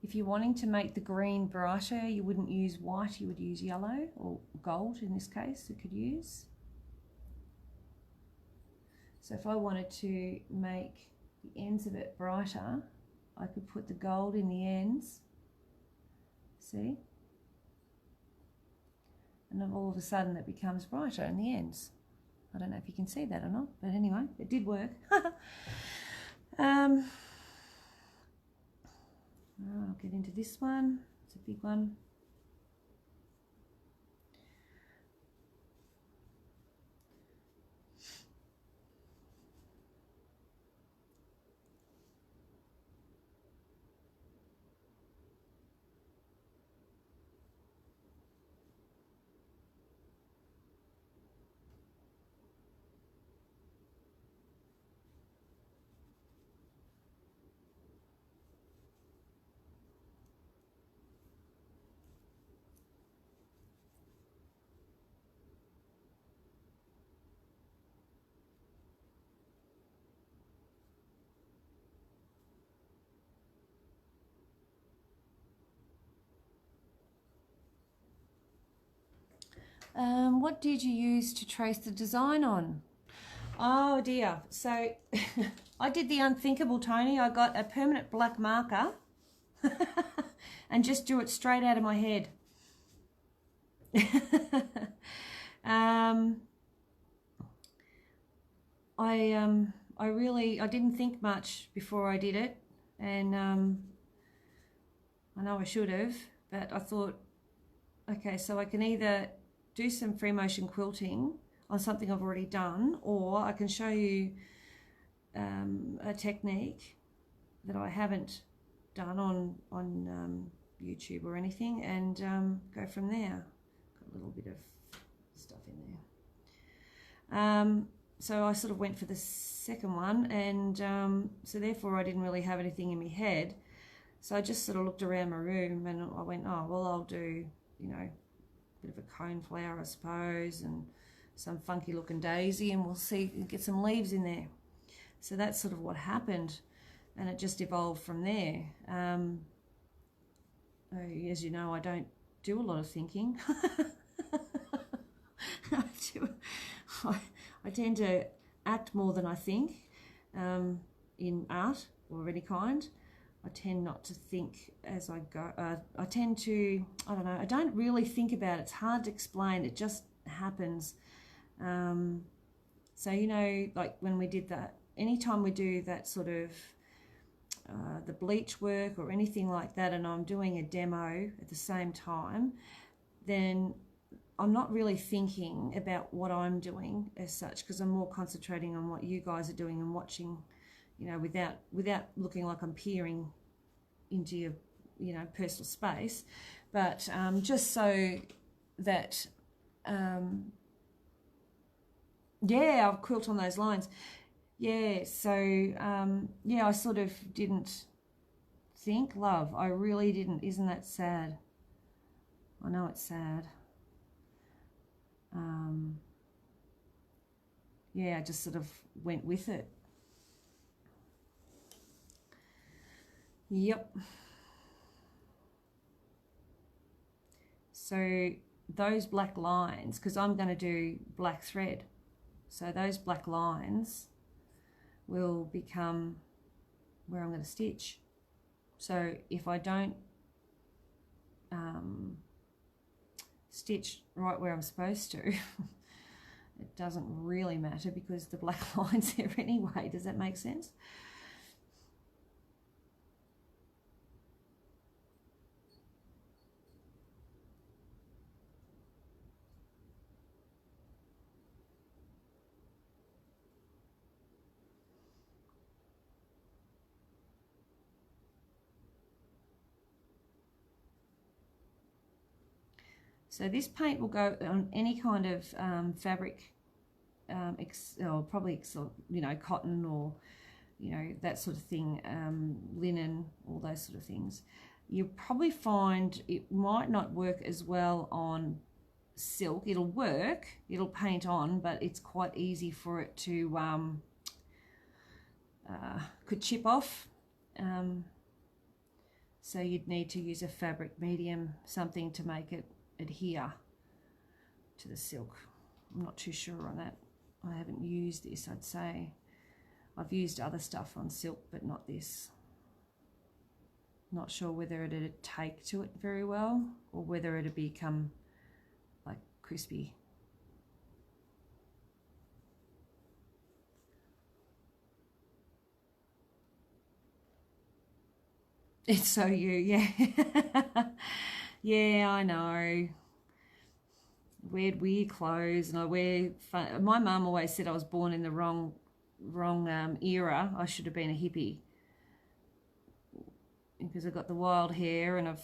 If you're wanting to make the green brighter, you wouldn't use white, you would use yellow, or gold in this case, you could use. So if I wanted to make the ends of it brighter, I could put the gold in the ends, see? And then all of a sudden it becomes brighter in the ends. I don't know if you can see that or not, but anyway, it did work. I'll get into this one. It's a big one. What did you use to trace the design on? Oh dear, so I did the unthinkable, Tony. I got a permanent black marker and just drew it straight out of my head. I didn't think much before I did it, and I know I should have, but I thought, okay, so I can either do some free motion quilting on something I've already done, or I can show you a technique that I haven't done on YouTube or anything, and go from there. Got a little bit of stuff in there. So I sort of went for the second one, and so therefore I didn't really have anything in my head. So I just sort of looked around my room and I went, oh, well, I'll do, you know, a bit of a cone flower, I suppose, and some funky looking daisy, and we'll see, get some leaves in there. So that's sort of what happened, and it just evolved from there. As you know, I don't do a lot of thinking. I tend to act more than I think in art or any kind. I tend not to think as I go. I tend to, I don't know, I don't really think about it. It's hard to explain. It just happens. So, you know, like when we did that, anytime we do that sort of the bleach work or anything like that, and I'm doing a demo at the same time, then I'm not really thinking about what I'm doing as such, because I'm more concentrating on what you guys are doing and watching, you know, without looking like I'm peering into your, you know, personal space, but just so that, yeah, I'll quilt on those lines. Yeah, so, yeah, I sort of didn't think, love. I really didn't. Isn't that sad? I know it's sad. Yeah, I just sort of went with it. Yep. So those black lines, because I'm going to do black thread, so those black lines will become where I'm going to stitch. So if I don't stitch right where I'm supposed to, it doesn't really matter because the black line's there anyway. Does that make sense? So this paint will go on any kind of fabric, or probably, you know, cotton or, you know, that sort of thing, linen, all those sort of things. You'll probably find it might not work as well on silk. It'll work, it'll paint on, but it's quite easy for it to, could chip off. So you'd need to use a fabric medium, something to make it adhere to the silk. I'm not too sure on that. I haven't used this, I'd say. I've used other stuff on silk, but not this. Not sure whether it'd take to it very well or whether it'd become like crispy. It's so you, yeah. Yeah, I know. Weird clothes, and I wear fun. My mum always said I was born in the wrong era. I should have been a hippie because I've got the wild hair, and I've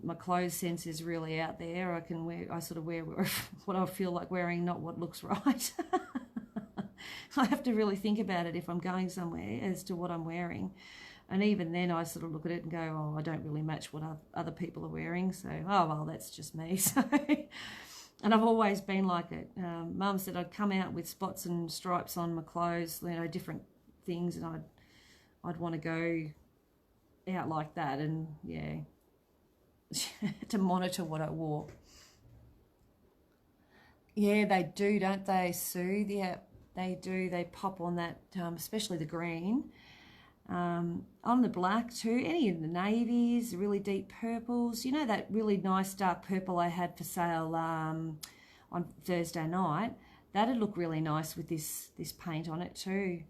my clothes sense is really out there. I sort of wear what I feel like wearing, not what looks right. I have to really think about it if I'm going somewhere as to what I'm wearing. And even then I sort of look at it and go, oh, I don't really match what other people are wearing. So, oh, well, that's just me. So, and I've always been like it. Mum said I'd come out with spots and stripes on my clothes, you know, different things. And I'd want to go out like that. And, yeah, to monitor what I wore. Yeah, they do, don't they, Sue? Yeah, they do. They pop on that, especially the green. On the black too, any of the navies, really deep purples. You know that really nice dark purple I had for sale on Thursday night? That'd look really nice with this paint on it too,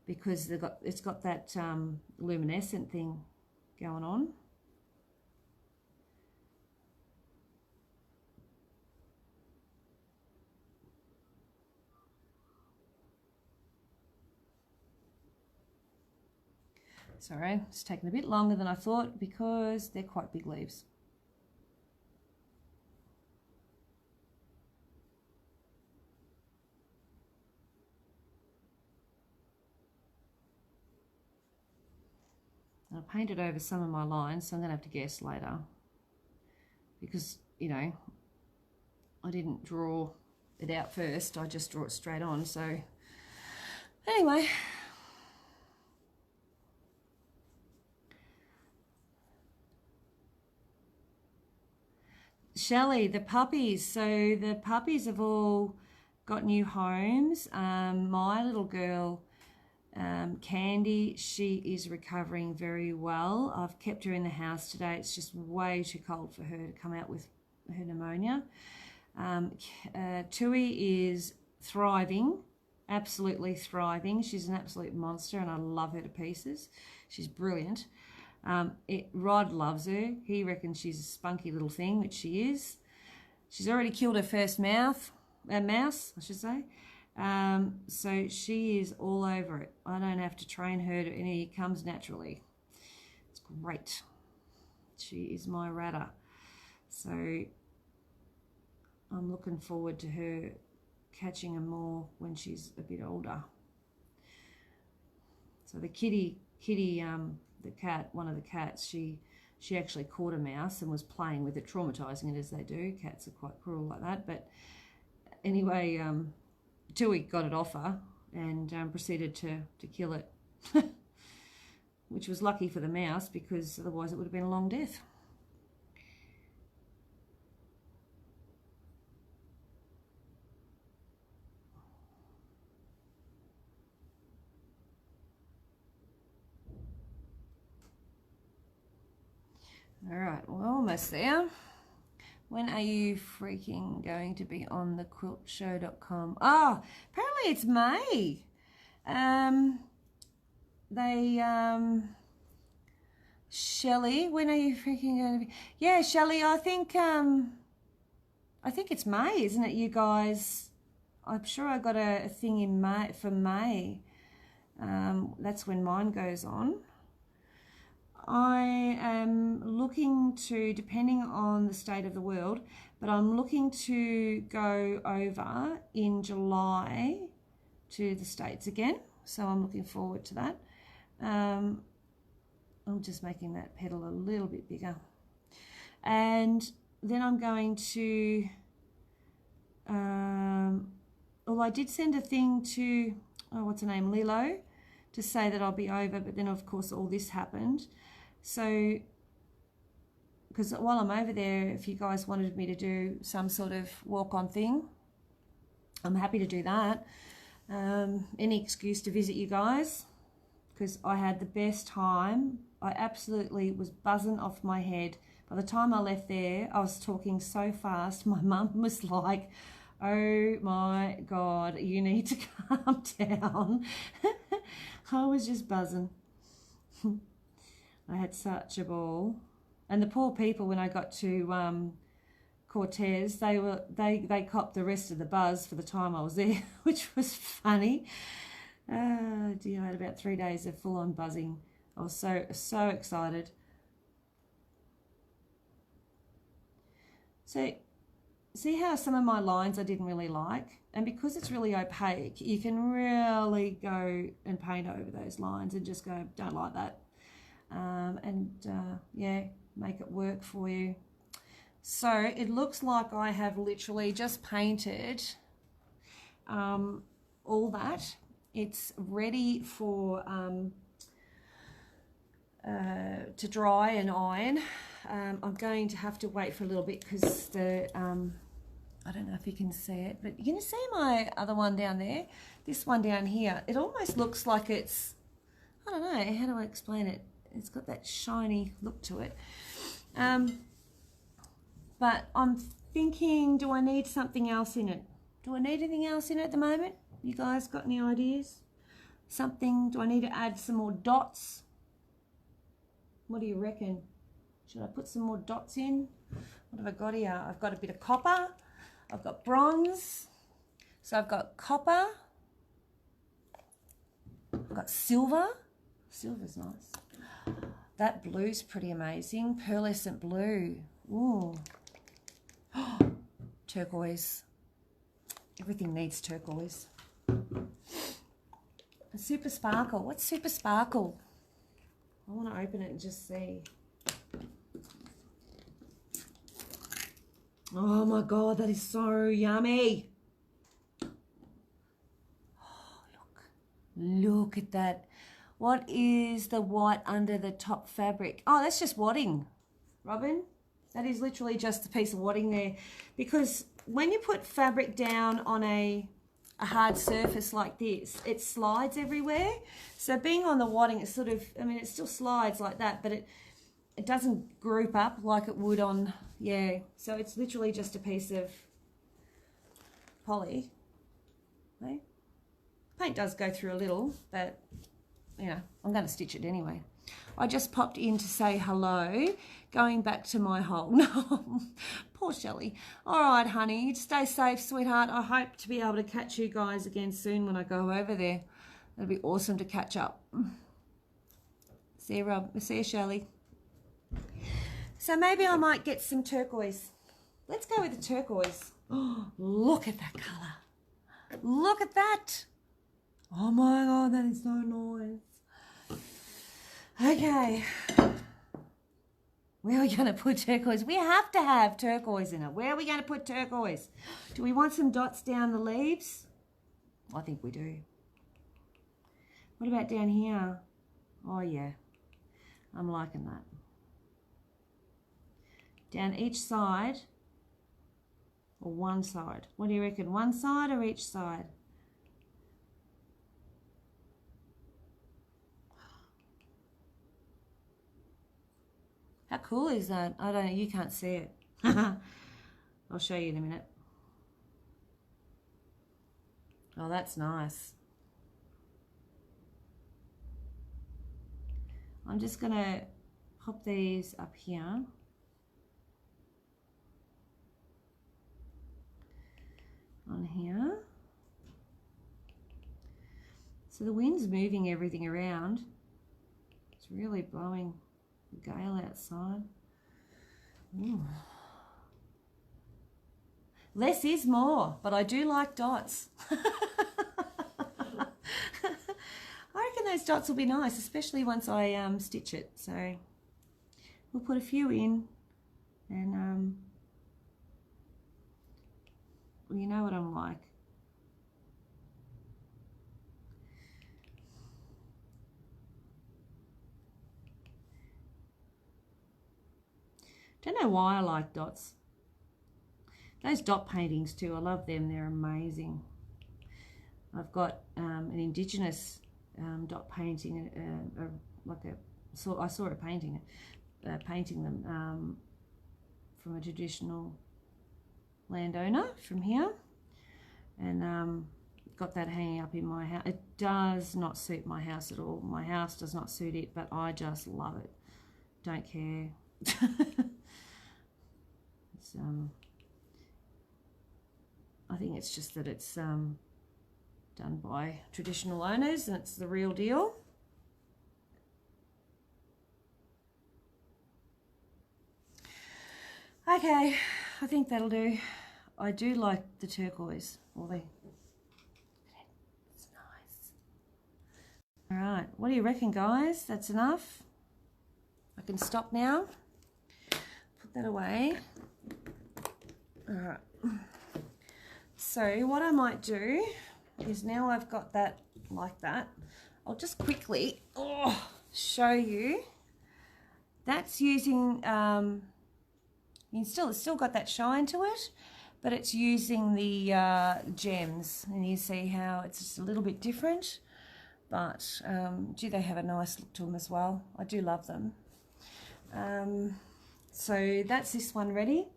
because it's got that luminescent thing going on. Sorry, it's taken a bit longer than I thought because they're quite big leaves. I painted over some of my lines, so I'm going to have to guess later because, you know, I didn't draw it out first. I just draw it straight on. So Anyway. Shelley, the puppies. So the puppies have all got new homes. My little girl, Candy, she is recovering very well. I've kept her in the house today. It's just way too cold for her to come out with her pneumonia. Tui is thriving, absolutely thriving. She's an absolute monster and I love her to pieces. She's brilliant. Rod loves her. He reckons she's a spunky little thing, which she is. She's already killed her first mouse, I should say. So she is all over it. I don't have to train her to any. It comes naturally. It's great. She is my ratter. So I'm looking forward to her catching her more when she's a bit older. So the kitty, the cat, one of the cats, she actually caught a mouse and was playing with it, traumatizing it as they do. Cats are quite cruel like that. But anyway, Tui got it off her and proceeded to kill it, which was lucky for the mouse because otherwise it would have been a long death. All right, we're almost there. When are you freaking going to be on the quiltshow.com? Oh, apparently it's May. Shelley, when are you freaking going to be? Yeah, Shelley, I think it's May, isn't it, you guys? I'm sure I got a thing in May for May. That's when mine goes on. I am looking to, depending on the state of the world, but I'm looking to go over in July to the States again. So I'm looking forward to that. I'm just making that pedal a little bit bigger. And then I'm going to, well, I did send a thing to, what's her name, Lilo, to say that I'll be over, but then of course all this happened. So, because while I'm over there, if you guys wanted me to do some sort of walk-on thing, I'm happy to do that. Any excuse to visit you guys, because I had the best time. I absolutely was buzzing off my head. By the time I left there, I was talking so fast. My mum was like, oh my God, you need to calm down. I was just buzzing. I had such a ball. And the poor people, when I got to Cortez, they copped the rest of the buzz for the time I was there, which was funny. Dear, I had about 3 days of full-on buzzing. I was so excited. So, see how some of my lines I didn't really like? And because it's really opaque, you can really go and paint over those lines and just go, don't like that. Yeah, make it work for you. So it looks like I have literally just painted all that. It's ready for to dry and iron. I'm going to have to wait for a little bit because the I don't know if you can see it, but you can see my other one down there. This one down here, it almost looks like it's, I don't know, how do I explain it? It's got that shiny look to it. But I'm thinking, do I need something else in it? Do I need anything else in it at the moment? You guys got any ideas? Something, do I need to add some more dots? What do you reckon? Should I put some more dots in? What have I got here? I've got a bit of copper. I've got bronze. So I've got copper. I've got silver. Silver's nice. That blue's pretty amazing. Pearlescent blue. Ooh. Turquoise. Everything needs turquoise. A super sparkle. What's super sparkle? I want to open it and just see. Oh my God, that is so yummy. Oh, look. Look at that. What is the white under the top fabric? Oh, that's just wadding, Robin. That is literally just a piece of wadding there. Because when you put fabric down on a hard surface like this, it slides everywhere. So being on the wadding, it's sort of, I mean, it still slides like that, but it doesn't group up like it would on, yeah. So it's literally just a piece of poly. Okay. Paint does go through a little, but you know, I'm going to stitch it anyway. I just popped in to say hello, going back to my hole. No, poor Shelley. All right, honey, stay safe, sweetheart. I hope to be able to catch you guys again soon when I go over there. It'll be awesome to catch up. See you, Rob. See you, Shelley. So maybe I might get some turquoise. Let's go with the turquoise. Oh, look at that colour. Look at that. Oh my God, that is so nice. Okay. Where are we going to put turquoise? We have to have turquoise in it. Where are we going to put turquoise? Do we want some dots down the leaves? I think we do. What about down here? Oh yeah, I'm liking that. Down each side or one side? What do you reckon? One side or each side? How cool is that? I don't know, you can't see it. I'll show you in a minute. Oh, that's nice. I'm just gonna pop these up here. On here. So the wind's moving everything around. It's really blowing the gale outside. Ooh. Less is more, but I do like dots. I reckon those dots will be nice, especially once I stitch it. So we'll put a few in, and well, you know what I'm like. Don't know why I like dots. Those dot paintings too, I love them. They're amazing. I've got an Indigenous dot painting, I saw it painting them from a traditional landowner from here, and got that hanging up in my house. It does not suit my house at all. My house does not suit it, but I just love it. Don't care. It's, I think it's just that it's done by traditional owners and it's the real deal. Okay, I think that'll do. I do like the turquoise. It's nice. All right, what do you reckon, guys? That's enough? I can stop now. Put that away. All right. So what I might do is, now I've got that like that, I'll just quickly show you. That's using, it's still got that shine to it, but it's using the gems, and you see how it's just a little bit different, but gee, they have a nice look to them as well. I do love them. So that's this one ready,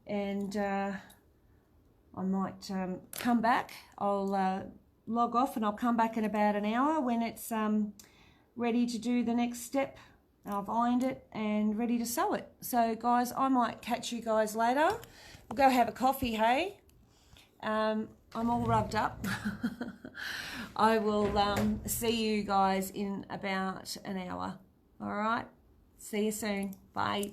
and I might come back. I'll log off and I'll come back in about an hour when it's ready to do the next step. I've ironed it and ready to sew it. So guys, I might catch you guys later. We'll go have a coffee, hey? I'm all rubbed up. I will see you guys in about an hour. All right? See you soon. Bye.